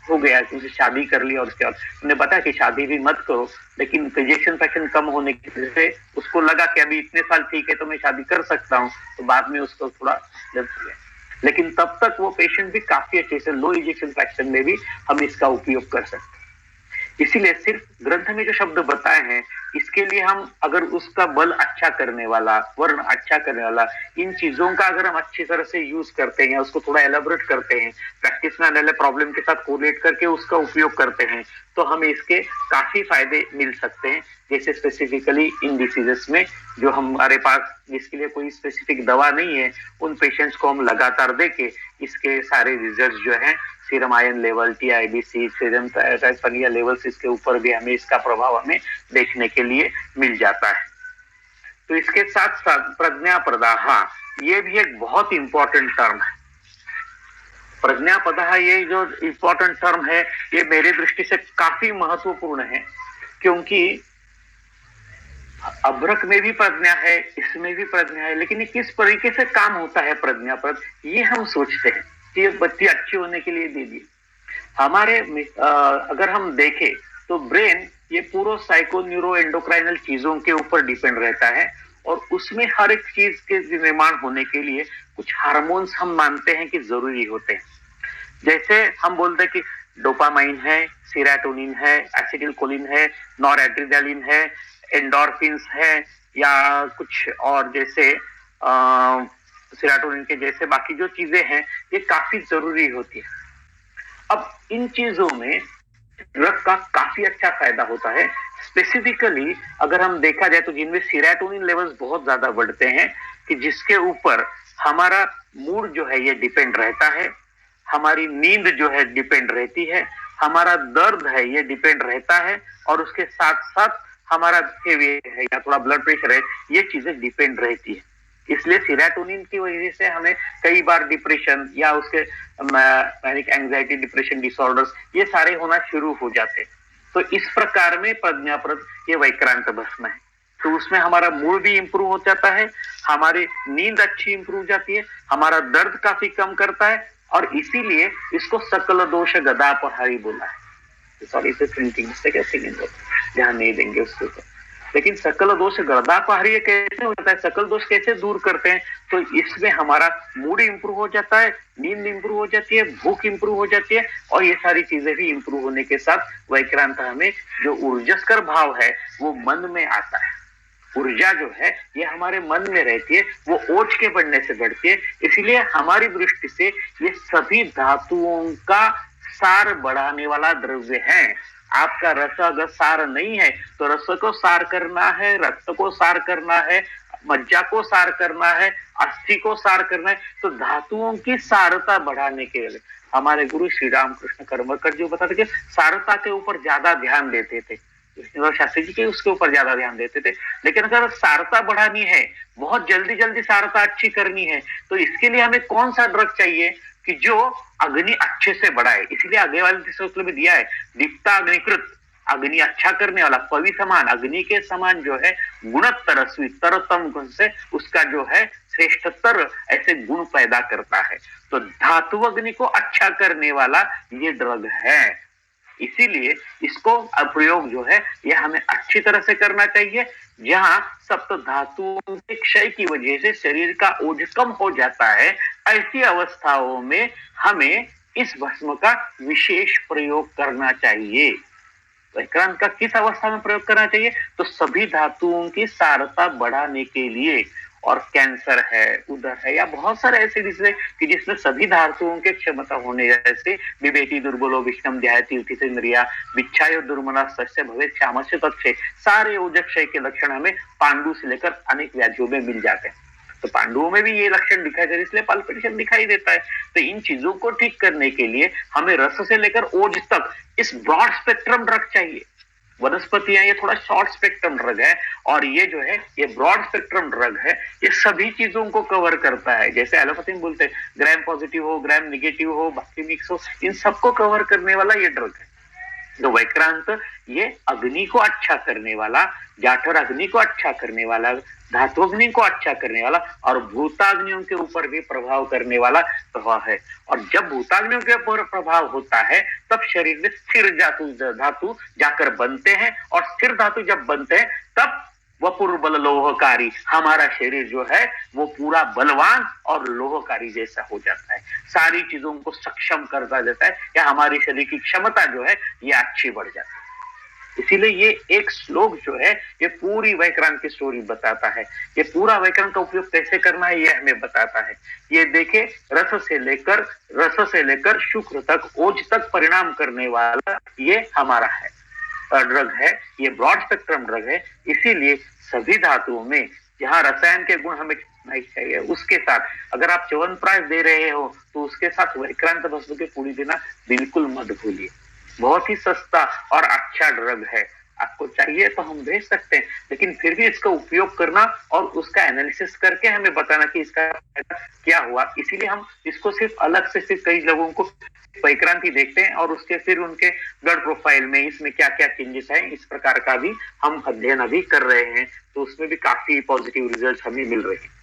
हो गया क्योंकि शादी कर ली और उसके बाद उन्हें पता कि शादी भी मत करो, लेकिन इंजेक्शन फ्रैक्शन कम होने की वजह से उसको लगा कि अभी इतने साल ठीक है तो मैं शादी कर सकता हूँ, तो बाद में उसको थोड़ा लेकिन तब तक वो पेशेंट भी काफी अच्छे से लो इंजेक्शन फ्रैक्शन में भी हम इसका उपयोग कर सकते हैं। इसीलिए सिर्फ ग्रंथ में जो शब्द बताए हैं इसके लिए हम अगर उसका बल अच्छा करने वाला, वर्ण अच्छा करने वाला, इन चीजों का अगर हम अच्छी तरह से यूज करते हैं, उसको थोड़ा एलाबोरेट करते हैं, प्रैक्टिस में आने वाले प्रॉब्लम के साथ कोरिलेट करके उसका उपयोग करते हैं, तो हमें इसके काफी फायदे मिल सकते हैं। जैसे स्पेसिफिकली इन डिसीजेस में जो हमारे पास जिसके लिए कोई स्पेसिफिक दवा नहीं है, उन पेशेंट्स को हम लगातार देके इसके सारे रिजल्ट जो है, serum ion level, TIBC, serum thyroid levels, इसके ऊपर भी हमें इसका प्रभाव हमें देखने के लिए मिल जाता है। तो इसके साथ साथ प्रज्ञा प्रदाह, ये भी एक बहुत इंपॉर्टेंट टर्म है। प्रज्ञा प्रदाह ये जो इंपॉर्टेंट टर्म है, ये मेरी दृष्टि से काफी महत्वपूर्ण है, क्योंकि अभ्रक में भी प्रज्ञा है, इसमें भी प्रज्ञा है, लेकिन ये किस तरीके से काम होता है प्रज्ञा पर, ये हम सोचते हैं कि ये बत्ती अच्छी होने के लिए दे दी। हमारे अगर हम देखें तो ब्रेन ये पूरा साइको न्यूरो एंडोक्राइनल चीजों के ऊपर डिपेंड रहता है, और उसमें हर एक चीज के निर्माण होने के लिए कुछ हार्मोन्स हम मानते हैं कि जरूरी होते हैं। जैसे हम बोलते हैं कि डोपामाइन है, सीरोटोनिन है, एसिटिलकोलिन है, नॉरएड्रेनालिन है, एंडोर्फिन्स है, या कुछ और जैसे सीरोटोनिन के जैसे बाकी जो चीजें हैं, ये काफी जरूरी होती है। अब इन चीजों में ड्रग का काफी अच्छा फायदा होता है। स्पेसिफिकली अगर हम देखा जाए तो जिनमें सीरोटोनिन लेवल्स बहुत ज्यादा बढ़ते हैं, कि जिसके ऊपर हमारा मूड जो है ये डिपेंड रहता है, हमारी नींद जो है डिपेंड रहती है, हमारा दर्द है ये डिपेंड रहता है, और उसके साथ साथ हमारा बिहेवियर है या थोड़ा ब्लड प्रेशर है, ये चीजें डिपेंड रहती है। इसलिए सीरोटोनिन की वजह से हमें कई बार डिप्रेशन या उसके मैनिक एंजाइटी डिप्रेशन डिसऑर्डर्स ये सारे होना शुरू हो जाते हैं। तो इस प्रकार में प्रज्ञाप्रद ये वैक्रांत भस्म है, तो उसमें हमारा मूड भी इंप्रूव हो जाता है, हमारी नींद अच्छी इंप्रूव हो जाती है, हमारा दर्द काफी कम करता है, और इसीलिए इसको सकल दोष गदापहारी बोला है। सॉरी, इसे प्रिंटिंग मिस्टेक है, ध्यान नहीं देंगे उसके ऊपर। लेकिन सकल दोष गदापहारी कैसे होता है, सकल दोष कैसे दूर करते हैं, तो इसमें हमारा मूड इंप्रूव हो जाता है, नींद इंप्रूव हो जाती है, भूख इंप्रूव हो जाती है, और ये सारी चीजें भी इंप्रूव होने के साथ वैक्रांत में जो ऊर्जस्कर भाव है वो मन में आता है। ऊर्जा जो है ये हमारे मन में रहती है, वो ओज के बढ़ने से बढ़ती है। इसलिए हमारी दृष्टि से ये सभी धातुओं का सार बढ़ाने वाला द्रव्य है। आपका रस अगर सार नहीं है तो रस को सार करना है, रक्त को सार करना है, मज्जा को सार करना है, अस्थि को सार करना है। तो धातुओं की सारता बढ़ाने के लिए हमारे गुरु श्री रामकृष्ण कर्मकर जो बताते कि सारता के ऊपर ज्यादा ध्यान देते थे, शास्त्री जी के उसके ऊपर ज्यादा ध्यान देते थे। लेकिन अगर सारता बढ़ानी है, बहुत जल्दी जल्दी सारता अच्छी करनी है, तो इसके लिए हमें कौन सा ड्रग चाहिए कि जो अग्नि अच्छे से बढ़ाए। इसलिए आगे वाले सूत्र में दिया है दीप्ता अग्निकृत, अग्नि अच्छा करने वाला, पवि समान, अग्नि के समान जो है गुणतर तरतम गुण से उसका जो है श्रेष्ठतर ऐसे गुण पैदा करता है। तो धातु अग्नि को अच्छा करने वाला ये ड्रग है। इसीलिए इसको प्रयोग जो है ये हमें अच्छी तरह से करना चाहिए। जहां सप्त धातुओं के क्षय की वजह से शरीर का ओज कम हो जाता है, ऐसी अवस्थाओं में हमें इस भस्म का विशेष प्रयोग करना चाहिए। वैक्रांत का किस अवस्था में प्रयोग करना चाहिए, तो सभी धातुओं की सारता बढ़ाने के लिए। और कैंसर है, उदर है, या बहुत सारे ऐसे डिसीज कि जिसमें सभी धातुओं के क्षमता होने, जैसे विवेकी दुर्बलो विष्णम ध्यायति तीन्द्रिया विच्छायो दुर्मना सस्य भवे श्यामस्य तत्क्षय, सारे ओजक्षय के लक्षण हमें पांडु से लेकर अनेक व्याधियों में मिल जाते हैं। तो पांडुओं में भी ये लक्षण दिखाई देते, इसलिए पाल्पिटेशन दिखाई देता है। तो इन चीजों को ठीक करने के लिए हमें रस से लेकर ओज तक इस ब्रॉड स्पेक्ट्रम ड्रग चाहिए। वनस्पतियां ये थोड़ा शॉर्ट स्पेक्ट्रम ड्रग है, और ये जो है ये ब्रॉड स्पेक्ट्रम ड्रग है, ये सभी चीजों को कवर करता है। जैसे एलोपैथी में बोलते हैं ग्राम पॉजिटिव हो, ग्राम निगेटिव हो, बाकी मिक्स हो, इन सबको कवर करने वाला ये ड्रग है। तो वैक्रांत ये अग्नि को अच्छा करने वाला, जाठर अग्नि को अच्छा करने वाला, धातु अग्नि को अच्छा करने वाला, और भूताग्नियों के ऊपर भी प्रभाव करने वाला प्रभाव है। और जब भूताग्नियों के ऊपर प्रभाव होता है तब शरीर में स्थिर धातु जाकर बनते हैं, और स्थिर धातु जब बनते हैं तब वपुर बल लोहकारी, हमारा शरीर जो है वो पूरा बलवान और लोहकारी जैसा हो जाता है, सारी चीजों को सक्षम करता देता है, या हमारी शरीर की क्षमता जो है ये अच्छी बढ़ जाती है। इसीलिए ये एक श्लोक जो है ये पूरी वैक्रांत की स्टोरी बताता है। ये पूरा वैक्रांत का उपयोग कैसे करना है ये हमें बताता है। ये देखे, रस से लेकर शुक्र तक, ओज तक परिणाम करने वाला ये हमारा है ड्रग है। ये ब्रॉड स्पेक्ट्रम ड्रग है। इसीलिए सभी धातुओं में जहाँ रसायन के गुण हमें नहीं चाहिए उसके साथ अगर आप च्यवनप्राश दे रहे हो तो उसके साथ वैक्रांत भस्म के पूरी देना बिल्कुल मत भूलिए। बहुत ही सस्ता और अच्छा ड्रग है। आपको चाहिए तो हम भेज सकते हैं, लेकिन फिर भी इसका उपयोग करना और उसका एनालिसिस करके हमें बताना कि इसका फायदा क्या हुआ। इसीलिए हम इसको सिर्फ अलग से सिर्फ कई लोगों को वैक्रांति देखते हैं और उसके फिर उनके ब्लड प्रोफाइल में इसमें क्या क्या चेंजेस है इस प्रकार का भी हम अध्ययन अभी कर रहे हैं। तो उसमें भी काफी पॉजिटिव रिजल्ट हमें मिल रहे हैं।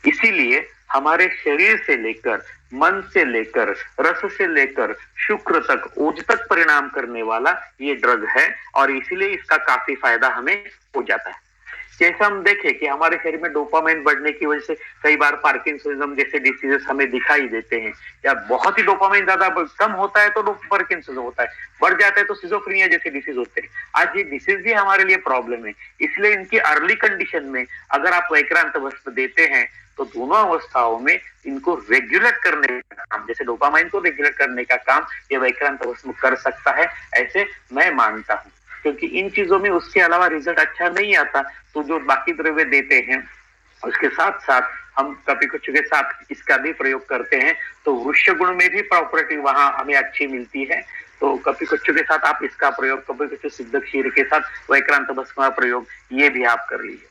इसीलिए हमारे शरीर से लेकर, मन से लेकर, रस से लेकर शुक्र तक, ओज तक परिणाम करने वाला ये ड्रग है और इसीलिए इसका काफी फायदा हमें हो जाता है। जैसे हम देखें कि हमारे शरीर में डोपामाइन बढ़ने की वजह से कई बार पार्किंसनिज्म जैसे डिसीजेस हमें दिखाई देते हैं, या बहुत ही डोपामाइन ज्यादा कम होता है तो पार्किंसनिज्म होता है, बढ़ जाता है तो सिजोफ्रेनिया जैसे डिसीज होते हैं। आज ये डिसीज भी हमारे लिए प्रॉब्लम है। इसलिए इनकी अर्ली कंडीशन में अगर आप वैक्रांत भस्म देते हैं तो दोनों अवस्थाओं में इनको रेगुलेट करने का काम, जैसे डोपामाइन को रेगुलेट करने का काम ये वैक्रांत भस्म कर सकता है, ऐसे मैं मानता हूँ। क्योंकि इन चीजों में उसके अलावा रिजल्ट अच्छा नहीं आता, तो जो बाकी द्रव्य देते हैं उसके साथ साथ हम कभी कुछ के साथ इसका भी प्रयोग करते हैं तो वृक्ष गुण में भी प्रॉपर्टी वहां हमें अच्छी मिलती है। तो कभी कुछ के साथ आप इसका प्रयोग, कभी कुछ सिद्ध क्षीर के साथ वैक्रांत भस्म का प्रयोग ये भी आप कर लीजिए।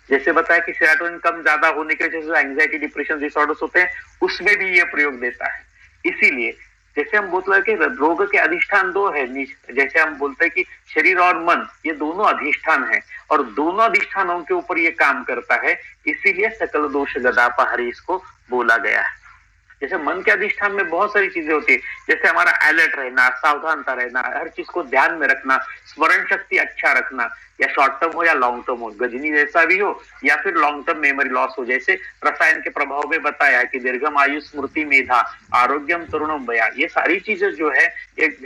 जैसे बताया कि सेरोटोनिन कम ज्यादा होने के वजह से एंजाइटी डिप्रेशन डिसऑर्डर्स होते हैं उसमें भी ये प्रयोग देता है। इसीलिए जैसे हम बोलते हैं कि रोग के अधिष्ठान दो है, जैसे हम बोलते हैं कि शरीर और मन ये दोनों अधिष्ठान है और दोनों अधिष्ठानों के ऊपर ये काम करता है। इसीलिए सकल दोष गदापहारी इसको बोला गया है। जैसे मन के अधिष्ठान में बहुत सारी चीजें होती है, जैसे हमारा अलर्ट रहना, सावधानता रहना, हर चीज को ध्यान में रखना, स्मरण शक्ति अच्छा रखना, या शॉर्ट टर्म हो या लॉन्ग टर्म हो, गजनी जैसा भी हो या फिर लॉन्ग टर्म मेमोरी लॉस हो। जैसे रसायन के प्रभाव में बताया कि दीर्घम आयु, स्मृति, मेधा, आरोग्यम, तरुणम बया, ये सारी चीजें जो है एक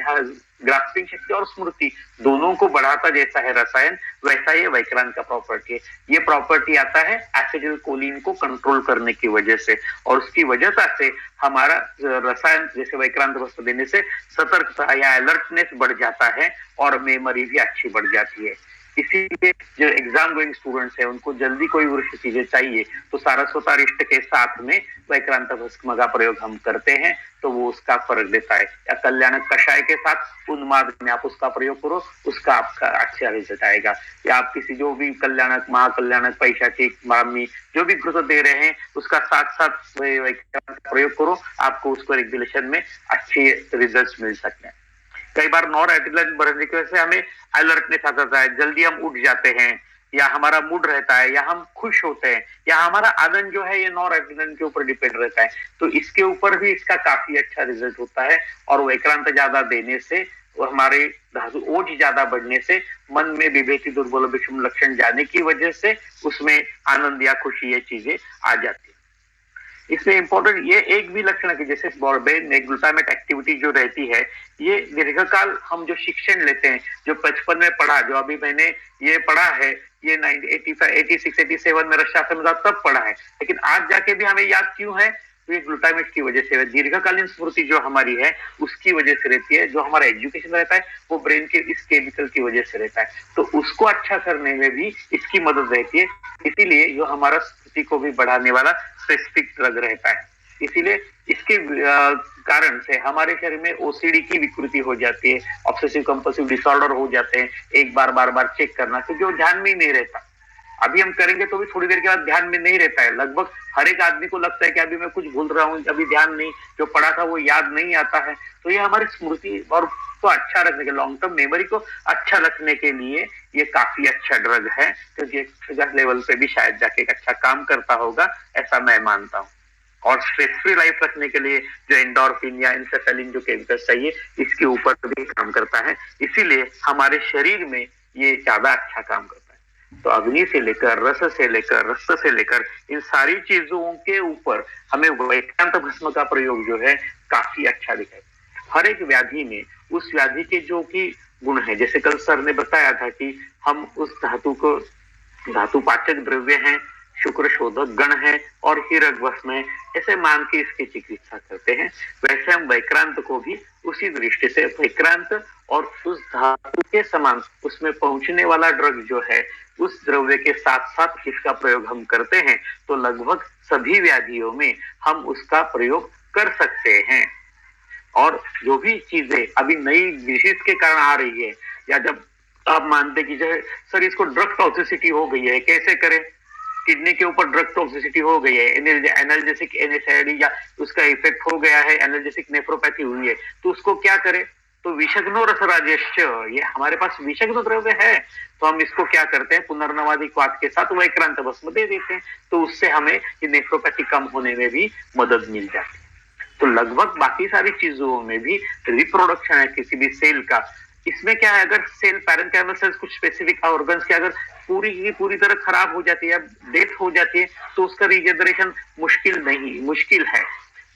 ग्रास्पिंग शक्ति और स्मृति दोनों को बढ़ाता जैसा है रसायन, वैसा ये वैक्रांत का प्रॉपर्टी है। ये प्रॉपर्टी आता है एसिटिल कोलिन को कंट्रोल करने की वजह से, और उसकी वजह से हमारा रसायन जैसे वैक्रांत भस्म देने से सतर्कता या अलर्टनेस बढ़ जाता है और मेमोरी भी अच्छी बढ़ जाती है। इसीलिए जो एग्जाम गोइंग स्टूडेंट्स है उनको जल्दी कोई वृक्ष चीजें चाहिए तो सारस्वतारिष्ट के साथ में वैक्रांत भस्म का प्रयोग हम करते हैं तो वो उसका फर्क देता है। या कल्याणक कषाय के साथ उन्माद में आप उसका प्रयोग करो, उसका आपका अच्छा रिजल्ट आएगा। या आप किसी जो भी कल्याणक, महाकल्याणक, पैशाचिक, मामी जो भी घृत दे रहे हैं उसका साथ साथ प्रयोग करो, आपको उसको रेगुलेशन में अच्छे रिजल्ट मिल सकते हैं। कई बार नॉर एड्रेनलिन बढ़ने की वजह से हमें अलर्टनेस आ जाता है, जल्दी हम उठ जाते हैं, या हमारा मूड रहता है, या हम खुश होते हैं, या हमारा आनंद जो है ये नॉर एड्रेनलिन के ऊपर डिपेंड रहता है। तो इसके ऊपर भी इसका काफी अच्छा रिजल्ट होता है। और वैक्रांत ज्यादा देने से और हमारे धातु ओज ज्यादा बढ़ने से मन में विभेति, दुर्बल, विषम लक्षण जाने की वजह से उसमें आनंद या खुशी ये चीजें आ जाती है। इसमें इंपॉर्टेंट ये एक भी लक्षण है कि जैसे ब्रेन में ग्लूटामेट एक्टिविटी जो रहती है ये दीर्घकाल हम जो शिक्षण लेते हैं, जो बचपन में पढ़ा, जो अभी मैंने ये पढ़ा है, ये 1985, 86, 87 में रक्षा में तब पढ़ा है, लेकिन आज जाके भी हमें याद क्यों है? तो ये ग्लूटामेट की वजह से, दीर्घकालीन स्मृति जो हमारी है उसकी वजह से रहती है। जो हमारा एजुकेशन रहता है वो ब्रेन के इस केमिकल की वजह से रहता है, तो उसको अच्छा करने में भी इसकी मदद रहती है। इसीलिए जो हमारा स्मृति को भी बढ़ाने वाला स्पेसिफिक ड्रग रहता है। इसीलिए इसके कारण से हमारे शरीर में ओसीडी की विकृति हो जाती है, ऑब्सेसिव कंपल्सिव डिसऑर्डर हो जाते हैं। एक बार बार बार चेक करना, क्योंकि वो ध्यान में ही नहीं रहता। अभी हम करेंगे तो भी थोड़ी देर के बाद ध्यान में नहीं रहता है। लगभग हर एक आदमी को लगता है कि अभी मैं कुछ भूल रहा हूँ, अभी ध्यान नहीं, जो पढ़ा था वो याद नहीं आता है। तो ये हमारी स्मृति और को अच्छा रखने के, लॉन्ग टर्म मेमोरी को अच्छा रखने के लिए ये काफी अच्छा ड्रग है, क्योंकि एक लेवल पे भी शायद जाके एक अच्छा काम करता होगा, ऐसा मैं मानता हूँ। और स्ट्रेस फ्री लाइफ रखने के लिए जो एंडोर्फिन या इंसेफेलिन जो केमिकल्स चाहिए इसके ऊपर भी काम करता है। इसीलिए हमारे शरीर में ये ज्यादा अच्छा काम करता है। तो अग्नि से लेकर, रस से लेकर, रक्त से लेकर इन सारी चीजों के ऊपर हमें वैक्रांत भस्म का प्रयोग जो है काफी अच्छा दिखाई। हर एक व्याधि में उस व्याधि के जो कि गुण है। जैसे कल सर ने बताया था कि हम उस धातु को धातु पाचक द्रव्य है, शुक्र शोधक गण है और हीरक भस्म है, ऐसे मान के इसकी चिकित्सा करते हैं। वैसे हम वैक्रांत को भी उसी दृष्टि से वैक्रांत और उस धातु के समान उसमें पहुंचने वाला ड्रग जो है उस द्रव्य के साथ साथ इसका प्रयोग हम करते हैं तो लगभग सभी व्याधियों में हम उसका प्रयोग कर सकते हैं। और जो भी चीजें अभी नई डिसीज के कारण आ रही है या जब आप मानते कि जो है सर इसको ड्रग टॉक्सिसिटी हो गई है, कैसे करें, किडनी के ऊपर ड्रग टॉक्सिसिटी हो गई है, एनाल्जेसिक एनएसआईडी या उसका इफेक्ट हो गया है, एनाल्जेसिक नेफ्रोपैथी हुई है, तो उसको क्या करें, तो विषग्नो रसराजेश्च, ये हमारे पास विषग्न द्रव्य है तो हम इसको क्या करते हैं पुनर्नवादिक वात के साथ वैक्रांत भस्म दे देते हैं, तो उससे हमें ये नेफ्रोपैथी कम होने में भी मदद मिल जाती है। तो लगभग बाकी सारी चीजों में भी रिप्रोडक्शन है किसी भी सेल का, इसमें क्या है, अगर सेल पैरेंकाइमल सेल्स कुछ स्पेसिफिक ऑर्गन्स की अगर पूरी की पूरी तरह खराब हो जाती है, डेथ हो जाती है, तो उसका रिजेनरेशन मुश्किल है।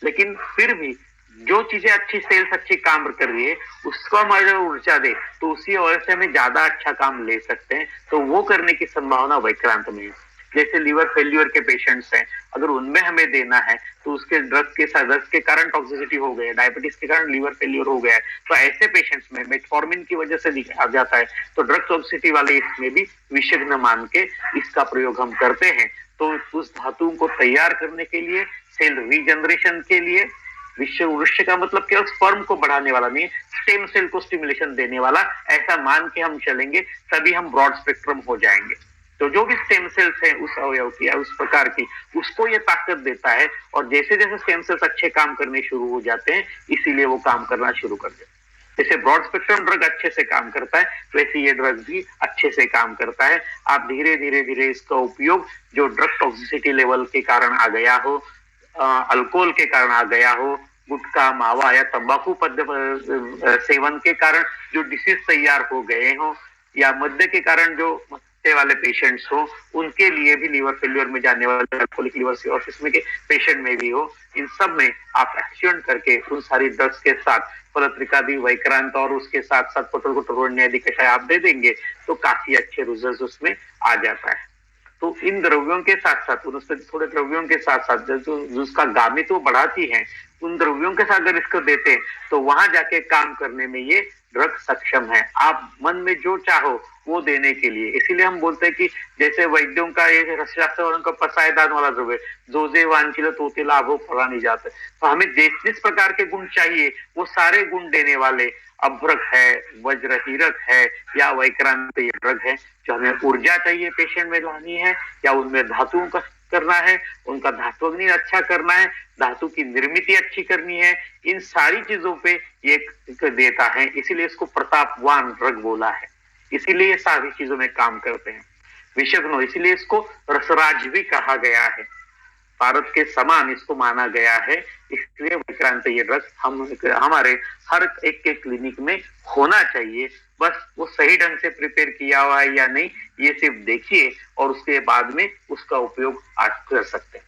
लेकिन फिर भी जो चीजें अच्छी सेल्स अच्छी काम कर रही है उसको हम अगर ऊर्जा दे तो उसी वजह से हमें ज्यादा अच्छा काम ले सकते हैं, तो वो करने की संभावना वैक्रांत में है। जैसे लीवर फेल्यूर के पेशेंट्स हैं, अगर उनमें हमें देना है तो उसके ड्रग्स के कारण टॉक्सिसिटी हो गया, डायबिटीज के कारण लीवर फेल्यूर हो गया है, तो ऐसे पेशेंट्स में मेटफॉर्मिन की वजह से दिखा जाता है, तो ड्रग टॉक्सिसिटी वाले इसमें भी विषग्न मान के इसका प्रयोग हम करते हैं। तो उस धातु को तैयार करने के लिए, सेल रीजनरेशन के लिए, वृक्ष का मतलब केवल स्पर्म को बढ़ाने वाला नहीं, स्टेम सेल को स्टिमुलेशन देने वाला, ऐसा मान के हम चलेंगे तभी हम ब्रॉड स्पेक्ट्रम हो जाएंगे। तो जो भी स्टेम सेल्स है उस अवयव की या उस प्रकार की, उसको ये ताकत देता है और जैसे जैसे स्टेम सेल्स अच्छे काम करने शुरू हो जाते हैं इसीलिए वो काम करना शुरू कर देते हैं। जैसे ब्रॉड स्पेक्ट्रम ड्रग अच्छे से काम करता है वैसे ये ड्रग भी अच्छे से काम करता है। आप धीरे धीरे इसका उपयोग जो ड्रग टॉक्सिसिटी लेवल के कारण आ गया हो, अल्कोहल के कारण आ गया हो, गुटखा मावा या तंबाकू सेवन के कारण जो डिसीज तैयार हो गए हो या मद्य के कारण जो वाले पेशेंट्स हो, उनके लिए भी लीवर फेल्योर में जाने वाले अल्कोहलिक लीवर सिरोसिस में के पेशेंट में भी हो, इन सब में आप एक्शन करके उन सारी ड्रग्स के साथ फलत्रिकादि वैक्रांत और उसके साथ साथ पटल कषाय आप दे देंगे तो काफी अच्छे रिजल्ट उसमें आ जाता है। तो इन द्रव्यों के साथ साथ थोड़े द्रव्यों के साथ साथ जो उसका गामित्व बढ़ाती है उन द्रव्यों के साथ अगर इसको देते हैं तो वहां जाके काम करने में ये ड्रग सक्षम है, आप मन में जो चाहो वो देने के लिए। इसीलिए हम बोलते हैं कि जैसे वैद्यों का ये रसशास्त्र का पसायदान वाला द्रव्य जोजे वांछिल तोते लाभो फलानी जाते, तो हमें जिस प्रकार के गुण चाहिए वो सारे गुण देने वाले अभ्रक है, वज्र हीरक है या वैक्रांत ये ड्रग है। जो हमें ऊर्जा चाहिए पेशेंट में लानी है या उनमें धातुओं का करना है, उनका धात्वग्नि अच्छा करना है, धातु की निर्मित अच्छी करनी है, इन सारी चीजों पे ये देता है, इसीलिए इसको प्रतापवान ड्रग बोला है, इसीलिए ये सारी चीजों में काम करते हैं। विषग्नो इसीलिए इसको रसराज भी कहा गया है, भारत के समान इसको माना गया है, इसलिए विक्रांत ये ड्रग हमारे हर एक के क्लिनिक में होना चाहिए। बस वो सही ढंग से प्रिपेयर किया हुआ है या नहीं ये सिर्फ देखिए और उसके बाद में उसका उपयोग आज कर सकते हैं।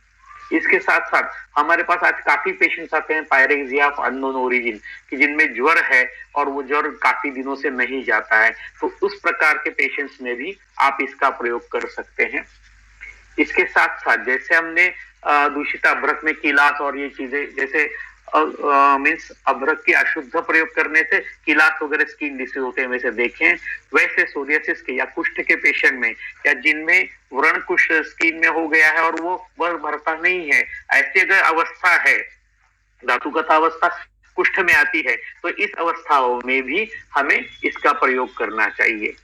इसके साथ साथ हमारे पास आज काफी पेशेंट्स आते हैं पायरेक्सिया ऑफ अननोन ओरिजिन कि जिनमें ज्वर है और वो ज्वर काफी दिनों से नहीं जाता है, तो उस प्रकार के पेशेंट्स में भी आप इसका प्रयोग कर सकते हैं। इसके साथ साथ जैसे हमने दूषित अभ्रक में किलास और ये चीजें जैसे मीन्स अभ्रक की अशुद्ध प्रयोग करने से किलास वगैरह स्किन डिसीज होते हैं वैसे देखें, वैसे सोरियासिस के या कुष्ठ के पेशेंट में या जिनमें व्रण कुष्ठ स्किन में हो गया है और वो भरता नहीं है, ऐसी अगर अवस्था है धातुगत अवस्था कुष्ठ में आती है तो इस अवस्थाओं में भी हमें इसका प्रयोग करना चाहिए।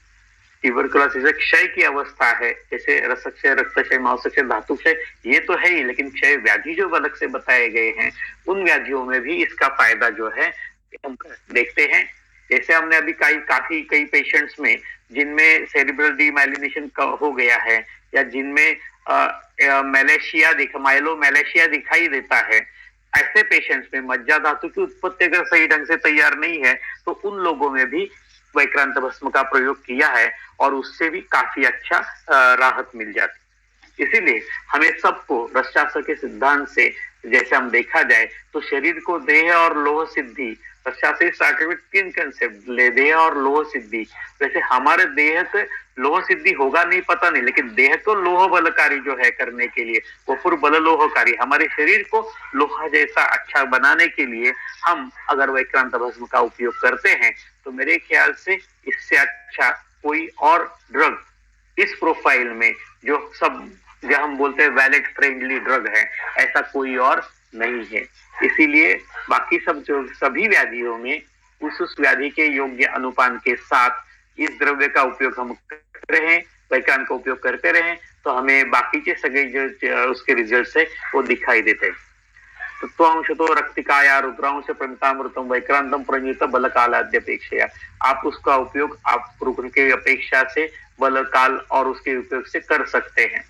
ट्यूबरकुलोसिस क्षय की अवस्था है, जैसे रसक्षय, रक्तक्षय, मांसक्षय, धातुक्षय ये तो है ही, लेकिन क्षय व्याधि जो अलग से बताए गए हैं उन व्याधियों में भी इसका फायदा जो है हम देखते हैं। जैसे हमने अभी कई पेशेंट्स में जिनमें सेरिब्रल डीमाइलिनेशन हो गया है या जिनमें माइलोमैलेशिया दिखाई देता है, ऐसे पेशेंट्स में मज्जा धातु की उत्पत्ति अगर सही ढंग से तैयार नहीं है तो उन लोगों में भी वैक्रांत भस्म का प्रयोग किया है और उससे भी काफी अच्छा राहत मिल जाती। इसीलिए हमें सबको रसशास्त्र के सिद्धांत से जैसे हम देखा जाए तो शरीर को देह और लोह सिद्धि तस्यासी स्टार्टेड विद 3 कंसेप्ट, देह और लोह सिद्धि। वैसे हमारे देह से लोह सिद्धि होगा नहीं पता नहीं, लेकिन देह तो लोह बलकारी जो है करने के लिए, वो फिर बल लोहकारी, हमारे शरीर को लोहा जैसा अच्छा बनाने के लिए हम अगर वैक्रांत भस्म का उपयोग करते हैं तो मेरे ख्याल से इससे अच्छा कोई और ड्रग इस प्रोफाइल में जो हम बोलते हैं वैलेट फ्रेंडली ड्रग है, ऐसा कोई और नहीं है। इसीलिए बाकी सब जो सभी व्याधियों में उस व्याधि के योग्य अनुपान के साथ इस द्रव्य का उपयोग हम करते रहें, वैक्रांत का उपयोग करते रहें, तो हमें बाकी के सगे जो उसके रिजल्ट है वो दिखाई देते हैं। तत्वांशतो रक्तिकाया रुद्रांश प्रमितामृतम वैक्रांतम प्रणीत बल कालाद्यपेक्षया। आप उसका उपयोग आप रुद्र के अपेक्षा से बल काल और उसके उपयोग से कर सकते हैं।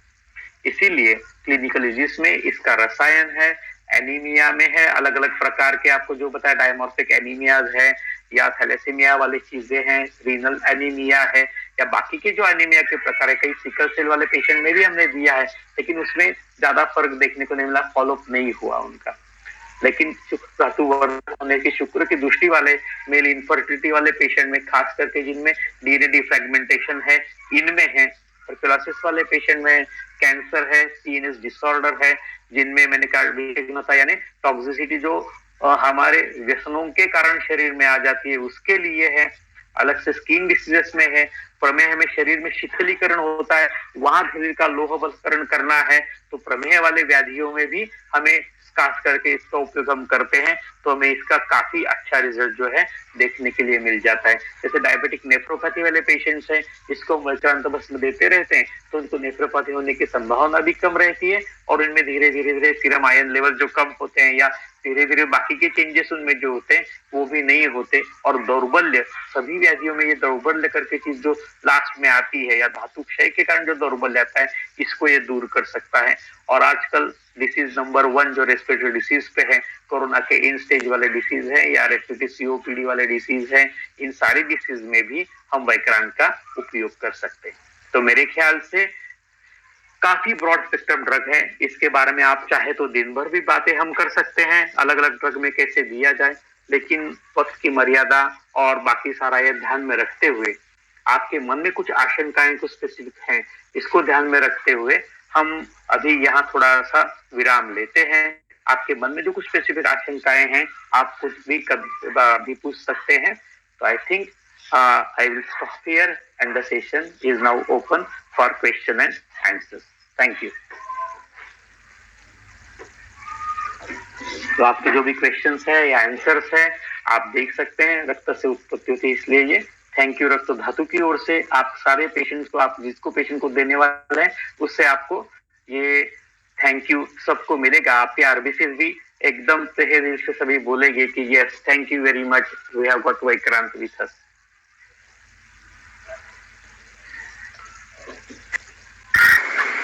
इसीलिए क्लिनिकल जिसमें इसका रसायन है, एनीमिया में है, अलग अलग प्रकार के आपको जो बताया डायमोर्फिक एनीमियाज है या थैलेसीमिया वाली चीजें हैं, रीनल एनीमिया है या बाकी के जो एनीमिया के प्रकार है, कई सिकल सेल वाले पेशेंट में भी हमने दिया है, लेकिन उसमें ज्यादा फर्क देखने को नहीं मिला, फॉलोअप नहीं हुआ उनका। लेकिन धातु वर्धन होने की शुक्र की दृष्टि वाले मेल इनफर्टिलिटी वाले पेशेंट में, खास करके जिनमें डीएनए डिफ्रेगमेंटेशन है, इनमें है। ट्यूबरकुलोसिस वाले पेशेंट में कैंसर है, सीएनएस डिसऑर्डर है, जिनमें मैंने कहा यानी टॉक्सिसिटी जो हमारे व्यसनों के कारण शरीर में आ जाती है उसके लिए है। अलग से स्किन डिसीजेस में है, प्रमेह में शरीर में शीतलीकरण होता है, वहां शरीर का लोह बलकरण करना है, तो प्रमेह वाले व्याधियों में भी हमें खास करके इसका उपयोग हम करते हैं तो हमें इसका काफी अच्छा रिजल्ट जो है देखने के लिए मिल जाता है। जैसे डायबिटिक नेफ्रोपैथी वाले पेशेंट्स हैं, इसको वैक्रांत भस्म देते रहते हैं तो उनको नेफ्रोपैथी होने की संभावना भी कम रहती है और इनमें धीरे धीरे सीरम आयन लेवल जो कम होते हैं या धीरे धीरे बाकी के चेंजेस उनमें जो होते हैं वो भी नहीं होते। और दौर्बल्य, सभी व्याधियों में ये दौर्बल्य करके चीज जो लास्ट में आती है या धातु क्षय के कारण जो दौर्बल्य आता है, इसको ये दूर कर सकता है। और आजकल डिसीज नंबर 1 जो रेस्पिरेटरी डिसीज पे है, कोरोना के इन स्टेज वाले डिसीज है या रेस्पिरेटरी सीओपीडी वाले डिसीज है, इन सारी डिसीज में भी हम वैक्रांत का उपयोग कर सकते हैं। तो मेरे ख्याल से काफी ब्रॉड स्पेक्ट्रम ड्रग है, इसके बारे में आप चाहे तो दिन भर भी बातें हम कर सकते हैं अलग अलग ड्रग में कैसे दिया जाए, लेकिन वक्त की मर्यादा और बाकी सारा ये ध्यान में रखते हुए, आपके मन में कुछ आशंकाएं कुछ स्पेसिफिक हैं, इसको ध्यान में रखते हुए हम अभी यहाँ थोड़ा सा विराम लेते हैं। आपके मन में जो कुछ स्पेसिफिक आशंकाएं हैं आप कुछ भी कभी पूछ सकते हैं। तो I think I will stop here and the session is now open for question and answers. Thank you. तो आपके जो भी क्वेश्चंस है या आंसर्स है आप देख सकते हैं। रक्त से उत्पत्ति होती है इसलिए ये थैंक यू रक्त धातु की ओर से आप सारे पेशेंट्स को, आप जिसको पेशेंट को देने वाले हैं उससे आपको ये थैंक यू सबको मिलेगा। आपके आरबीसीज भी एकदम तहे दिल से सभी बोलेंगे कि yes thank you very much, we have got Vikrant with us.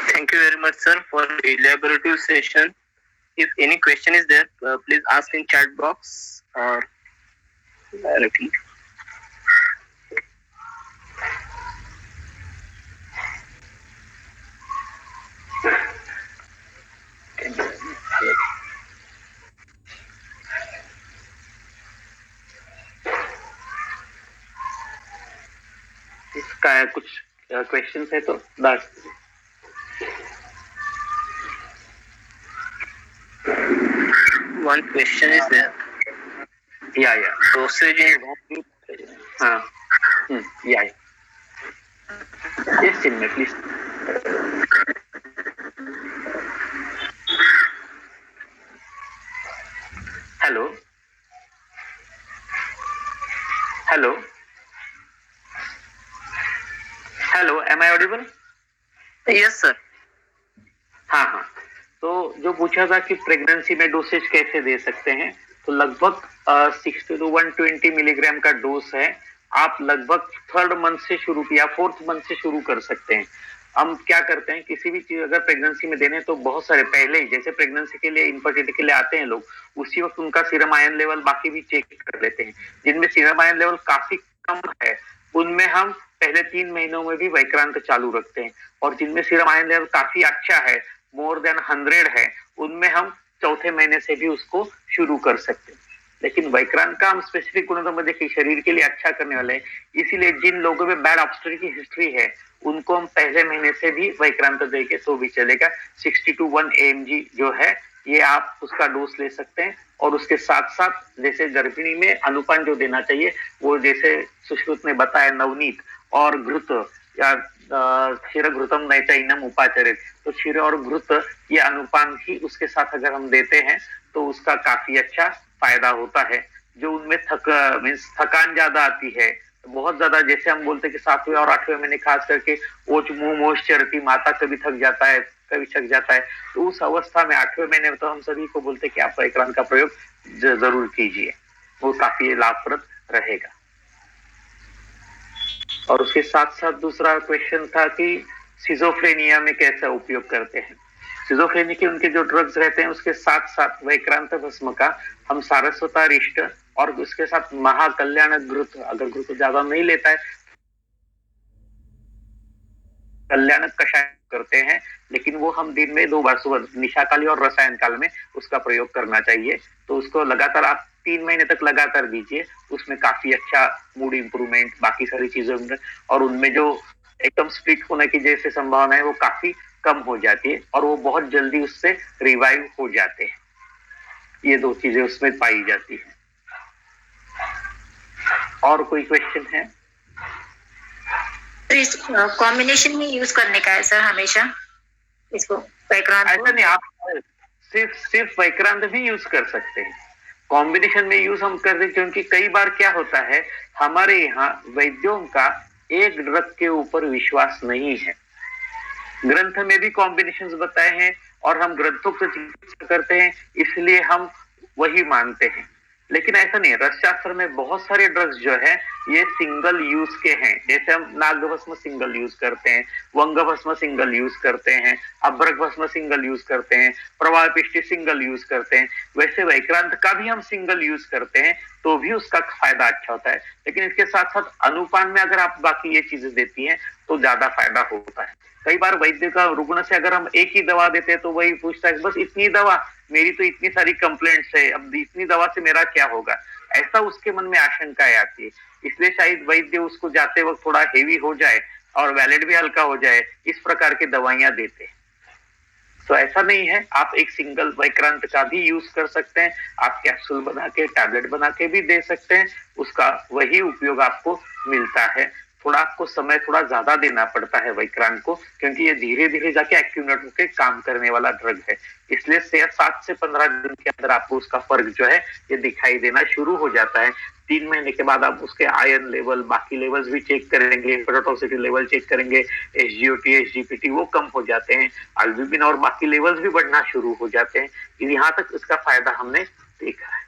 Thank you very much, sir, for elaborative session. If any question is there, please ask in chat box or directly. इसका कुछ क्वेश्चन है तो बस One question is there. Yeah. Dosage in yeah. Yes, Chinmay, please. Hello. Am I audible? Yes, sir. हाँ। तो जो पूछा था कि प्रेगनेंसी में डोसेज कैसे दे सकते हैं, तो लगभग 60 to 120 मिलीग्राम का डोज है। आप लगभग 3rd मंथ से शुरू किया 4th मंथ से शुरू कर सकते हैं। हम क्या करते हैं, किसी भी चीज अगर प्रेगनेंसी में देने तो बहुत सारे पहले ही, जैसे प्रेगनेंसी के लिए इनफर्टिलिटी के लिए आते हैं लोग, उसी वक्त उनका सीरम आयन लेवल बाकी भी चेक कर लेते हैं। जिनमें सीरम आयन लेवल काफी कम है उनमें हम पहले 3 महीनों में भी वैक्रांत चालू रखते हैं, और जिनमें सीरम आयन लेवल काफी अच्छा है, मोर देन 100 है, उनमें हम चौथे महीने से भी उसको शुरू कर सकते हैं। लेकिन वैक्रांत का हम स्पेसिफिक गुणों में देखिए शरीर के लिए अच्छा करने वाले हैं, इसीलिए जिन लोगों में बैड ऑब्स्ट्रक्टिव की हिस्ट्री है उनको हम पहले महीने से भी वैक्रांत देके तो भी चलेगा। 60 to 1 AMG जो है ये आप उसका डोज ले सकते हैं, और उसके साथ साथ जैसे गर्भिणी में अनुपान जो देना चाहिए वो जैसे सुश्रुत ने बताया नवनीत और घृत या क्षीर घृतम नैचैनम उपाचरित, तो क्षीर और घृत ये अनुपान ही उसके साथ अगर हम देते हैं तो उसका काफी अच्छा फायदा होता है। जो उनमें थकान ज्यादा आती है बहुत ज्यादा, जैसे हम बोलते हैं कि 7वें और 8वें महीने खास करके ओच मुंह मोश चरती माता कभी थक जाता है कभी थक जाता है, तो उस अवस्था में 8वें महीने में तो हम सभी को बोलते हैं कि आप वैक्रांत का प्रयोग जरूर कीजिए, वो काफी लाभप्रद रहेगा। और उसके साथ साथ दूसरा क्वेश्चन था कि सिजोफ्रेनिया में कैसा उपयोग करते हैं। सिजोफ्रेनिया के उनके जो ड्रग्स रहते हैं उसके साथ साथ वैक्रांत भस्म का हम सारस्वतारिष्ट और उसके साथ महाकल्याण घृत, अगर घृत ज्यादा नहीं लेता है कल्याण कषाय करते हैं, लेकिन वो हम दिन में 2 बार सुबह निशाकाली और रसायन काल में उसका प्रयोग करना चाहिए। तो उसको लगातार आप 3 महीने तक लगातार दीजिए, उसमें काफी अच्छा मूड इंप्रूवमेंट बाकी सारी चीजों में, और उनमें जो एकदम स्प्लिट होने की जैसे संभावना है वो काफी कम हो जाती है और वो बहुत जल्दी उससे रिवाइव हो जाते हैं। ये 2 चीजें उसमें पाई जाती है। और कोई क्वेश्चन है? कॉम्बिनेशन में यूज करने का है सर हमेशा इसको वैक्रांत ऐसा नहीं, आप सिर्फ वैक्रांत भी यूज कर सकते हैं, कॉम्बिनेशन में यूज हम करते हैं, क्योंकि कई बार क्या होता है हमारे यहाँ वैद्यों का एक ड्रग के ऊपर विश्वास नहीं है। ग्रंथ में भी कॉम्बिनेशंस बताए हैं और हम ग्रंथों को चिकित्सा करते हैं इसलिए हम वही मानते हैं, लेकिन ऐसा नहीं है। रसशास्त्र में बहुत सारे ड्रग्स जो है ये सिंगल यूज के हैं, जैसे हम नाग भस्म सिंगल यूज करते हैं, वंग भस्म सिंगल यूज करते हैं, अभ्रक भस्म सिंगल यूज करते हैं, प्रवाह पिष्टि सिंगल यूज करते हैं, वैसे वैक्रांत का भी हम सिंगल यूज करते हैं तो भी उसका फायदा अच्छा होता है। लेकिन इसके साथ साथ अनुपान में अगर आप बाकी ये चीजें देती हैं तो ज्यादा फायदा होता है। कई बार वैद्य का रुग्ण से अगर हम एक ही दवा देते हैं तो वही पूछता है बस इतनी दवा, मेरी तो इतनी सारी कंप्लेंट्स है, अब इतनी दवा से मेरा क्या होगा, ऐसा उसके मन में आशंकाएं आती है। इसलिए शायद वैद्य उसको जाते वक्त थोड़ा हेवी हो जाए और वैलेट भी हल्का हो जाए, इस प्रकार की दवाइयां देते हैं। तो ऐसा नहीं है, आप एक सिंगल वैक्रांत का भी यूज कर सकते हैं, आप कैप्सूल बना के टैबलेट बना के भी दे सकते हैं, उसका वही उपयोग आपको मिलता है। थोड़ा आपको समय थोड़ा ज्यादा देना पड़ता है वैक्रांत को, क्योंकि ये धीरे धीरे जाके एक्यूमुलेट होकर काम करने वाला ड्रग है, इसलिए 7 से 15 दिन के अंदर आपको उसका फर्क जो है ये दिखाई देना शुरू हो जाता है। 3 महीने के बाद आप उसके आयरन लेवल बाकी लेवल्स भी चेक करेंगे, पेरोटोसिटी लेवल चेक करेंगे, SGOT SGPT वो कम हो जाते हैं, अल्ब्यूमिन और बाकी लेवल्स भी बढ़ना शुरू हो जाते हैं। यहाँ तक इसका फायदा हमने देखा है।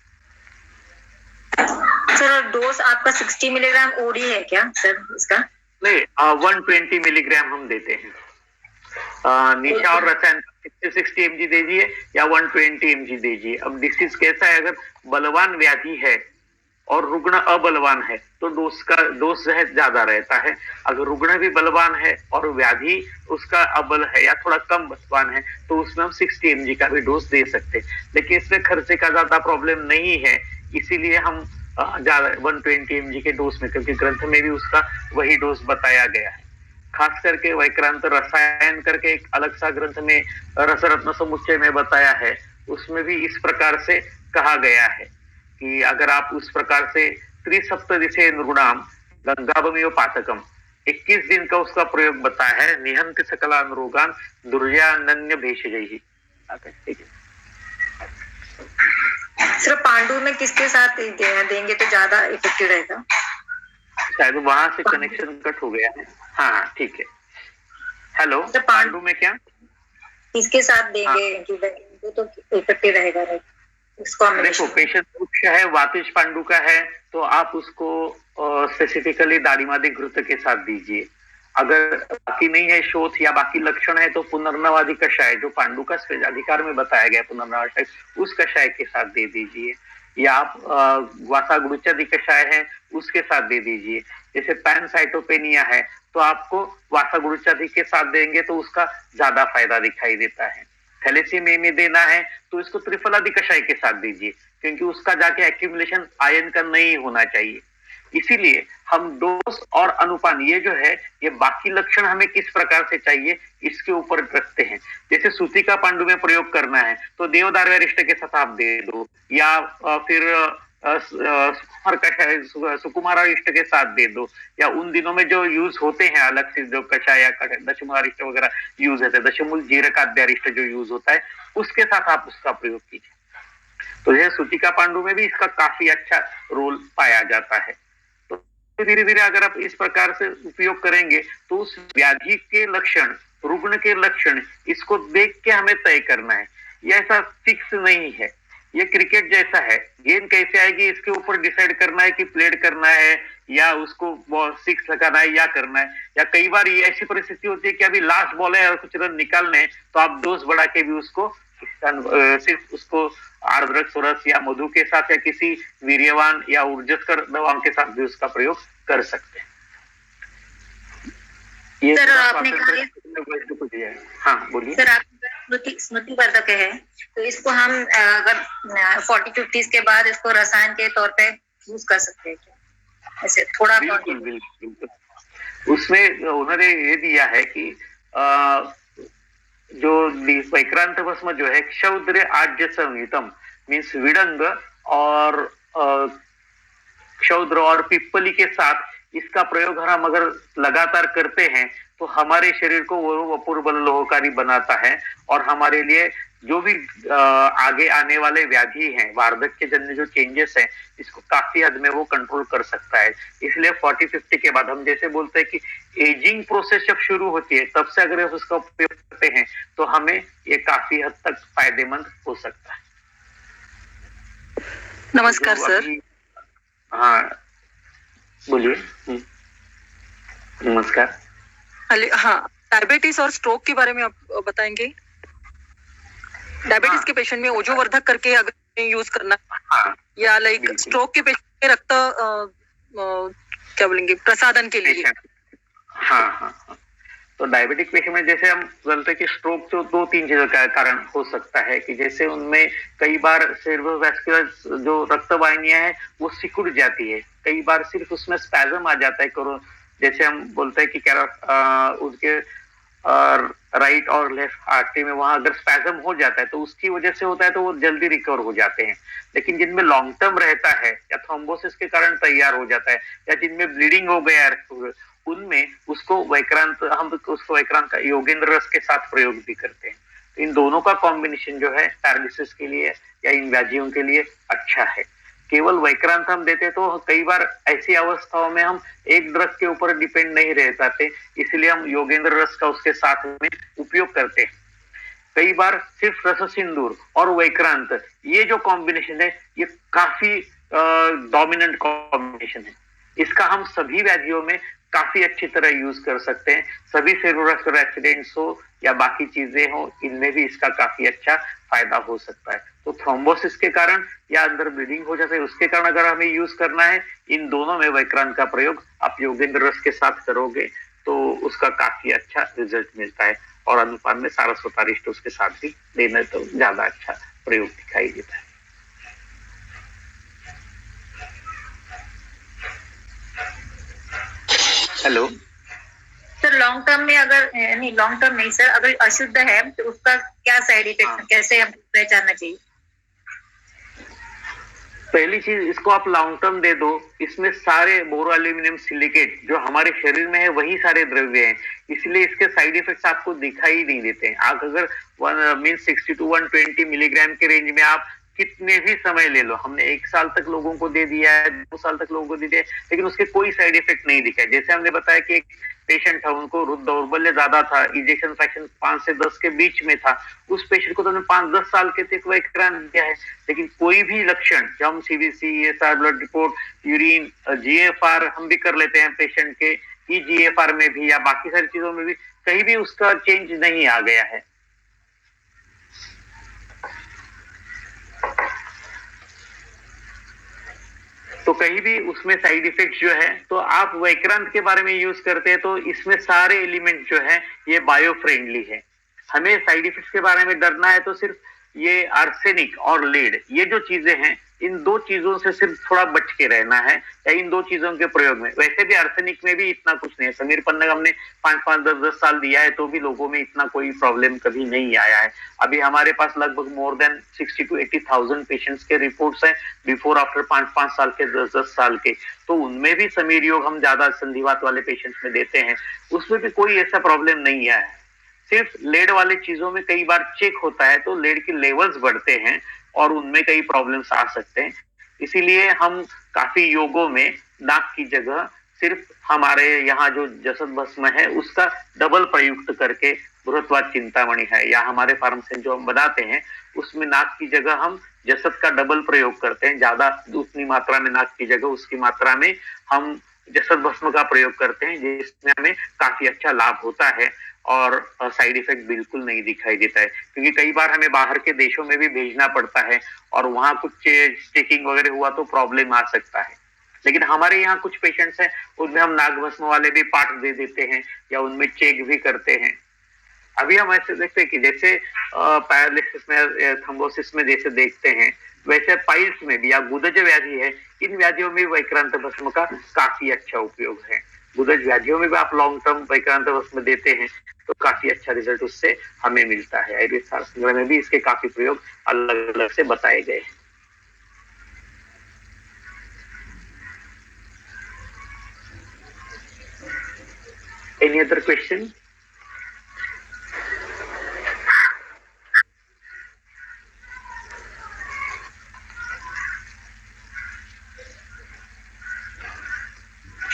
सर डोज आपका 60 मिलीग्राम ओडी है क्या सर इसका? नहीं, 120 मिलीग्राम हम देते हैं। निशा और रसायन 60 mg दीजिए या 120 mg दीजिए। अब डिसीज कैसा है, अगर बलवान व्याधि है और रुग्ण अबलवान है तो डोज जो है ज्यादा रहता है। अगर रुग्ण भी बलवान है और व्याधि उसका अबल है या थोड़ा कम बलवान है तो उसमें हम 60 mg का भी डोज दे सकते हैं, लेकिन इसमें खर्चे का ज्यादा प्रॉब्लम नहीं है, इसीलिए हम ज्यादा 120 mg के डोज में, क्योंकि ग्रंथ में भी उसका वही डोज बताया गया है। खास करके वैक्रांत रसायन करके एक अलग सा ग्रंथ में रसरत्न समुच्चय में बताया है, उसमें भी इस प्रकार से कहा गया है कि अगर आप उस प्रकार से त्रिसप्तदिशे नृणाम गंगाभमिव पातकम 21 दिन का उसका प्रयोग बताया है, निहंत सकलान रोगान दुर्यानन्य भेषजैहि। ठीक है सर पांडु में किसके साथ देंगे तो ज्यादा इफेक्टिव रहेगा? शायद वहां से कनेक्शन कट हो गया है। हाँ ठीक है, हेलो। तो पांडु में क्या किसके साथ देंगे तो इफेक्टिव रहेगा? देखो, पेशेंट मुख्य है वातिश पांडु का है तो आप उसको स्पेसिफिकली दाड़ीमादी घृत के साथ दीजिए। अगर बाकी नहीं है शोथ या बाकी लक्षण है तो पुनर्नवादि कषाय जो पांडु का अधिकार में बताया गया पुनर्नवादि उस कषाय के साथ दे दीजिए, या आप वासागुरुचादि कषाय है उसके साथ दे दीजिए। जैसे पैनसाइटोपेनिया है तो आपको वासागुरुचादि के साथ देंगे तो उसका ज्यादा फायदा दिखाई देता है। थैलेसीमिया में देना है तो इसको त्रिफलादि कषाय के साथ दीजिए, क्योंकि उसका जाके एक्यूमुलेशन आयन का नहीं होना चाहिए। इसीलिए हम डोज और अनुपान ये जो है, ये बाकी लक्षण हमें किस प्रकार से चाहिए इसके ऊपर रखते हैं। जैसे सूतिका पांडु में प्रयोग करना है तो देवदार वरिष्ठ के साथ आप दे दो, या फिर सुकुमारिष्ट के साथ दे दो, या उन दिनों में जो यूज होते हैं अलग से जो कषाय या दशमूलारिष्ट वगैरह यूज होते हैं, दशमूल जीरकाद्यारिष्ट जो यूज होता है उसके साथ आप उसका प्रयोग कीजिए। तो यह सूतिका पांडु में भी इसका काफी अच्छा रोल पाया जाता है। तो धीरे धीरे अगर आप इस प्रकार से उपयोग करेंगे तो उस व्याधि के लक्षण, रुग्ण के लक्षण, इसको देख के हमें तय करना है। ये ऐसा फिक्स नहीं है, ये क्रिकेट जैसा है, गेंद कैसे आएगी इसके ऊपर डिसाइड करना है कि प्लेड करना है या उसको सिक्स लगाना है या करना है। या कई बार ये ऐसी परिस्थिति होती है कि अभी लास्ट बॉल है और कुछ रन निकालने हैं तो आप डोज बढ़ा के भी उसको सिर्फ उसको आर्द्रक सोरस या मधु के साथ या किसी वीर्यवान या ऊर्जस्कर दवाओं के साथ भी उसका प्रयोग कर सकते हैं। ये सर आपने कहा, हाँ बोलिए सर आप स्मृति वर्धक है तो इसको हम अगर 40-50 के बाद इसको रसायन के तौर पे यूज कर सकते हैं क्या? ऐसे थोड़ा बिल्कुल बिल्कुल बिल्कुल। उसमें उन्होंने ये दिया है कि जो वैक्रांत भस्म जो है क्षौद्र आज्य संहितम मीन्स विडंग और क्षौद्र और पिप्पली के साथ इसका प्रयोग हम अगर लगातार करते हैं तो हमारे शरीर को वो अपूर्व लोहकारी बनाता है और हमारे लिए जो भी आगे आने वाले व्याधि हैं, वार्धक्य जन्य जो चेंजेस हैं, इसको काफी हद में वो कंट्रोल कर सकता है। इसलिए 40-50 के बाद हम जैसे बोलते हैं कि एजिंग प्रोसेस जब शुरू होती है तब से अगर उसका उपयोग करते हैं तो हमें ये काफी हद तक फायदेमंद हो सकता है। नमस्कार सर। हाँ बोलिए। नमस्कार। हाँ, डायबिटीज और स्ट्रोक के बारे में आप बताएंगे? डायबिटीज के पेशेंट में ओजोवर्धक करके अगर यूज करना या लाइक स्ट्रोक के पेशेंट में रक्त क्या बोलेंगे प्रसादन के लिए। हाँ। तो डायबिटिक पेशेंट में जैसे हम बोलते हैं कि स्ट्रोक तो 2-3 चीजों का कारण हो सकता है कि जैसे उनमें कई बार सेरेब्रोवास्कुलर जो रक्तवाहिनियां हैं वो सिकुड़ जाती है, कई बार सिर्फ उसमें स्पैज्म आ जाता है। करो जैसे हम बोलते हैं कि क्या उसके राइट और लेफ्ट आर्टरी में वहां अगर स्पैज्म हो जाता है तो उसकी वजह से होता है तो वो जल्दी रिकवर हो जाते हैं। लेकिन जिनमें लॉन्ग टर्म रहता है या थ्रोम्बोसिस के कारण तैयार हो जाता है या जिनमें ब्लीडिंग हो गया है उनमें उसको वैक्रांत, हम उसको वैक्रांत का योगेंद्र रस के साथ प्रयोग भी करते हैं। तो इन दोनों का कॉम्बिनेशन जो है पैरालिसिस के लिए या इन व्याधियों के लिए अच्छा है। केवल वैक्रांत हम देते तो कई बार ऐसी अवस्थाओं में हम एक ड्रग के ऊपर डिपेंड नहीं रह पाते, इसलिए हम योगेंद्र रस का उसके साथ में उपयोग करते हैं। कई बार सिर्फ रस सिंदूर और वैक्रांत ये जो कॉम्बिनेशन है ये काफी डोमिनेंट कॉम्बिनेशन है। इसका हम सभी व्याधियों में काफी अच्छी तरह यूज कर सकते हैं। सभी सेरेब्रोवास्कुलर एक्सीडेंट्स हो या बाकी चीजें हो, इनमें भी इसका काफी अच्छा फायदा हो सकता है। तो थ्रोम्बोसिस के कारण या अंदर ब्लीडिंग हो जाता है उसके कारण अगर हमें यूज करना है, इन दोनों में वैक्रांत का प्रयोग आप योगेंद्र रस के साथ करोगे तो उसका काफी अच्छा रिजल्ट मिलता है। और अनुपान में सारस्वतारिष्ट उसके साथ भी देना तो ज्यादा अच्छा प्रयोग दिखाई देता है। हेलो सर, लॉन्ग टर्म में अगर नहीं, लॉन्ग टर्म नहीं सर, अगर अशुद्ध है तो उसका क्या साइड इफेक्ट कैसे हम पहचानना चाहिए? पहली चीज, इसको आप लॉन्ग टर्म दे दो, इसमें सारे बोरो एल्यूमिनियम सिलिकेट जो हमारे शरीर में है वही सारे द्रव्य हैं, इसलिए इसके साइड इफेक्ट्स आपको दिखाई नहीं देते हैं। आप अगर मीन 60 to 120 मिलीग्राम के रेंज में आप कितने भी समय ले लो, हमने 1 साल तक लोगों को दे दिया है, 2 साल तक लोगों को दे दिया है, लेकिन उसके कोई साइड इफेक्ट नहीं दिखा है। जैसे हमने बताया कि एक पेशेंट था, उनको दौर्बल्य ज्यादा था, इजेक्शन फ्रैक्शन 5 से 10 के बीच में था, उस पेशेंट को तो हमने 5-10 साल के तक वैक्रांत दिया है, लेकिन कोई भी लक्षण जब हम CBC, ESR, blood report, urine, GFR हम भी कर लेते हैं पेशेंट के, EGFR में भी या बाकी सारी चीजों में भी कहीं भी उसका चेंज नहीं आ गया है। तो कहीं भी उसमें साइड इफेक्ट जो है, तो आप वैक्रांत के बारे में यूज करते हैं तो इसमें सारे एलिमेंट जो है ये बायो फ्रेंडली है, हमें साइड इफेक्ट्स के बारे में डरना है तो सिर्फ ये आर्सेनिक और लीड, ये जो चीजें हैं, इन दो चीजों से सिर्फ थोड़ा बच के रहना है, या इन दो चीजों के प्रयोग में। वैसे भी आर्सेनिक में भी इतना कुछ नहीं है, समीर पन्नग हमने 5-5, 10-10 साल दिया है तो भी लोगों में इतना कोई प्रॉब्लम कभी नहीं आया है। अभी हमारे पास लगभग मोर देन 60 to 80,000 पेशेंट्स के रिपोर्ट्स हैं बिफोर आफ्टर 5-5 साल के, 10-10 साल के, तो उनमें भी समीर योग हम ज्यादा संधिवात वाले पेशेंट्स में देते हैं, उसमें भी कोई ऐसा प्रॉब्लम नहीं आया है। सिर्फ लेड वाले चीजों में कई बार चेक होता है तो लेड के लेवल्स बढ़ते हैं और उनमें कई प्रॉब्लम्स आ सकते हैं, इसीलिए हम काफी योगों में नाक की जगह सिर्फ हमारे यहाँ जो जसत भस्म है उसका डबल प्रयुक्त करके, बृहत्वाद चिंतामणि है या हमारे फार्मसेन जो हम बनाते हैं उसमें नाक की जगह हम जसत का डबल प्रयोग करते हैं, ज्यादा उतनी मात्रा में नाक की जगह उसकी मात्रा में हम जसत भस्म का प्रयोग करते हैं, जिसमें हमें काफी अच्छा लाभ होता है और साइड इफेक्ट बिल्कुल नहीं दिखाई देता है। क्योंकि कई बार हमें बाहर के देशों में भी भेजना पड़ता है और वहां कुछ चेकिंग वगैरह हुआ तो प्रॉब्लम आ सकता है, लेकिन हमारे यहाँ कुछ पेशेंट्स हैं उनमें हम नाग भस्म वाले भी पार्ट दे देते हैं या उनमें चेक भी करते हैं। अभी हम ऐसे देखते हैं कि जैसे पैरालिसिस में, थ्रोम्बोसिस में जैसे देखते हैं, वैसे पाइल्स में भी या गुदज व्याधि है, इन व्याधियों में वैक्रांत भस्म का काफी अच्छा उपयोग है। गुदज व्याधियों में भी आप लॉन्ग टर्म वैक्रांत भस्म देते हैं तो काफी अच्छा रिजल्ट उससे हमें मिलता है। आयुर्वेद शास्त्र संग्रह में भी इसके काफी प्रयोग अलग अलग से बताए गए हैं। Any other question?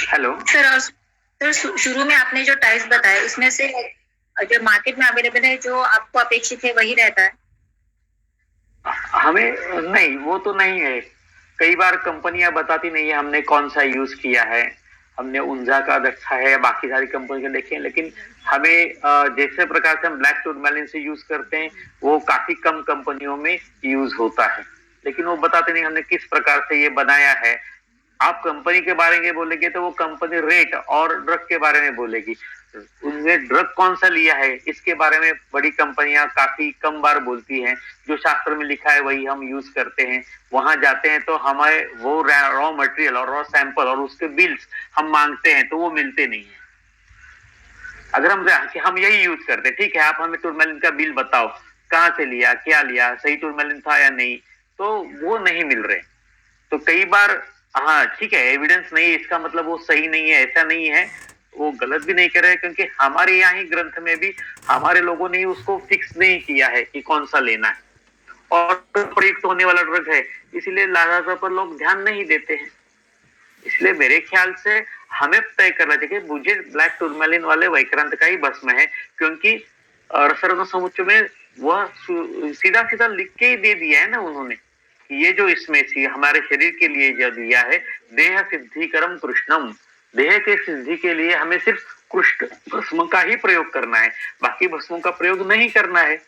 Hello sir, और सर शुरू में आपने जो टाइप्स बताए उसमें से जो मार्केट में अवेलेबल है जो आपको अपेक्षित है वही रहता है? हमें नहीं, वो तो नहीं है। कई बार कंपनियां बताती नहीं है हमने कौन सा यूज किया है, हमने उंजा का देखा है, बाकी सारी कंपनी के देखे हैं, लेकिन हमें जैसे प्रकार से हम ब्लैक टूरमैलिन से यूज करते हैं वो काफी कम कंपनियों में यूज होता है, लेकिन वो बताते नहीं हमने किस प्रकार से ये बनाया है। आप कंपनी के बारे में बोलेंगे तो वो कंपनी रेट और ड्रग के बारे में बोलेगी, उनने ड्रग कौन सा लिया है इसके बारे में बड़ी कंपनियां काफी कम बार बोलती हैं। जो शास्त्र में लिखा है वही हम यूज करते हैं, वहां जाते हैं तो हमें वो रॉ मटेरियल और रॉ सैंपल और उसके बिल्स हम मांगते हैं तो वो मिलते नहीं है। अगर हम यही यूज करते, ठीक है आप हमें टूरमैलिन का बिल बताओ, कहाँ से लिया, क्या लिया, सही टूरमैलिन था या नहीं, तो वो नहीं मिल रहे। तो कई बार हाँ ठीक है एविडेंस नहीं है इसका मतलब वो सही नहीं है, ऐसा नहीं है, वो गलत भी नहीं कर रहे, क्योंकि हमारे यहाँ ही ग्रंथ में भी हमारे लोगों ने उसको फिक्स नहीं किया है कि कौन सा लेना है, और प्रयुक्त होने वाला ड्रग है इसीलिए लाजा पर लोग ध्यान नहीं देते हैं। इसलिए मेरे ख्याल से हमें तय करना चाहिए मुझे ब्लैक टूरमैलिन वाले वैक्रांत का ही भस्म है, क्योंकि रसरत्न समुच्चय में वह सीधा सीधा लिख के ही दे दिया है ना उन्होंने, ये जो इसमें हमारे शरीर के लिए जो दिया है, देह सिद्धिकरम कृष्णम, देह के सिद्धि के लिए हमें सिर्फ कृष्ण भस्म का ही प्रयोग करना है, बाकी भस्मों का प्रयोग नहीं करना है।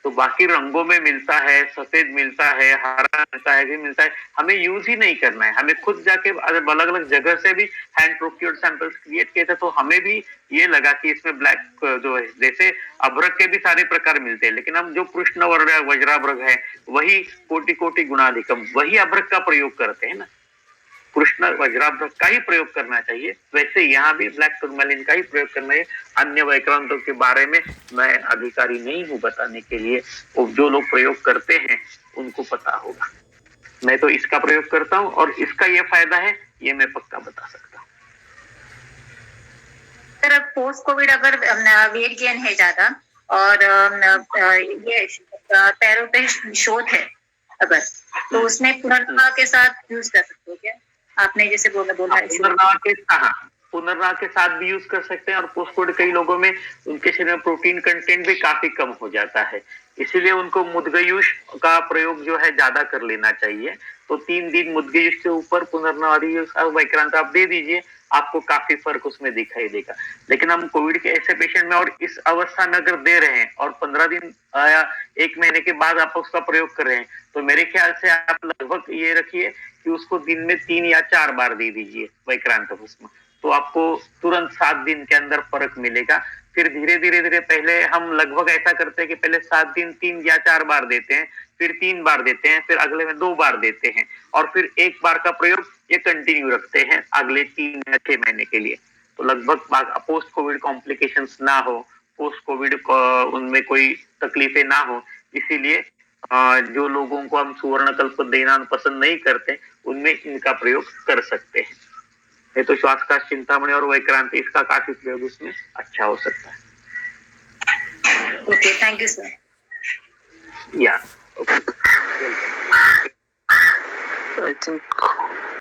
तो बाकी रंगों में मिलता है, सफेद मिलता है, हरा मिलता है, भी मिलता है, हमें यूज ही नहीं करना है। हमें खुद जाके अलग अलग जगह से भी हैंड प्रोक्योर्ड सैंपल्स क्रिएट किए थे, तो हमें भी ये लगा कि इसमें ब्लैक जो है, जैसे अभ्रक के भी सारे प्रकार मिलते हैं, लेकिन हम जो कृष्ण वज्राभ्रक है वही कोटि कोटि गुणाधिकम, वही अभ्रक का प्रयोग करते हैं ना, कृष्ण वज्राभ्रक का ही प्रयोग करना चाहिए। वैसे यहाँ भी ब्लैक टूरमैलिन का ही प्रयोग करना है। अन्य वैक्रांतों के बारे में मैं अधिकारी नहीं हूँ बताने के लिए, वो जो लोग प्रयोग करते हैं उनको पता होगा। मैं तो इसका प्रयोग करता हूँ और इसका ये फायदा है ये मैं पक्का बता सकता हूँ। सर पोस्ट कोविड अगर वेट गेन है ज्यादा और ये पैरों पे शोथ है अगर, तो उसमें पुनर्नवा के साथ यूज कर सकते हो क्या? आपने जैसे बोला पुनर्नवा के साथ भी यूज कर सकते हैं, और पोस्ट कोविड कई लोगों में उनके शरीर में प्रोटीन कंटेंट भी काफी कम हो जाता है, इसीलिए उनको मुद्गयुष का प्रयोग जो है ज्यादा कर लेना चाहिए। तो 3 दिन मुद्गयुष के ऊपर पुनर्नवादी वैक्रांत आप दे दीजिए, आपको काफी फर्क उसमें दिखाई देगा। लेकिन हम कोविड के ऐसे पेशेंट में और इस अवस्था में अगर दे रहे हैं और 15 दिन या 1 महीने के बाद आप उसका प्रयोग कर रहे हैं, तो मेरे ख्याल से आप लगभग ये रखिए कि उसको दिन में 3 या 4 बार दे दीजिए वैक्रांत भस्म, तो आपको तुरंत 7 दिन के अंदर फर्क मिलेगा। फिर धीरे धीरे धीरे पहले हम लगभग ऐसा करते हैं कि पहले 7 दिन 3 या 4 बार देते हैं, फिर 3 बार देते हैं, फिर अगले में 2 बार देते हैं और फिर 1 बार का प्रयोग ये कंटिन्यू रखते हैं अगले 3 या 6 महीने के लिए। तो लगभग पोस्ट कोविड कॉम्प्लिकेशंस ना हो, पोस्ट कोविड उनमें कोई तकलीफें ना हो, इसीलिए जो लोगों को हम सुवर्ण कल्प देना पसंद नहीं करते उनमें इनका प्रयोग कर सकते हैं। ये तो श्वास का चिंतामणि और वैक्रांति, इसका काफी प्रयोग उसमें अच्छा हो सकता है। Okay, thank you sir. या I think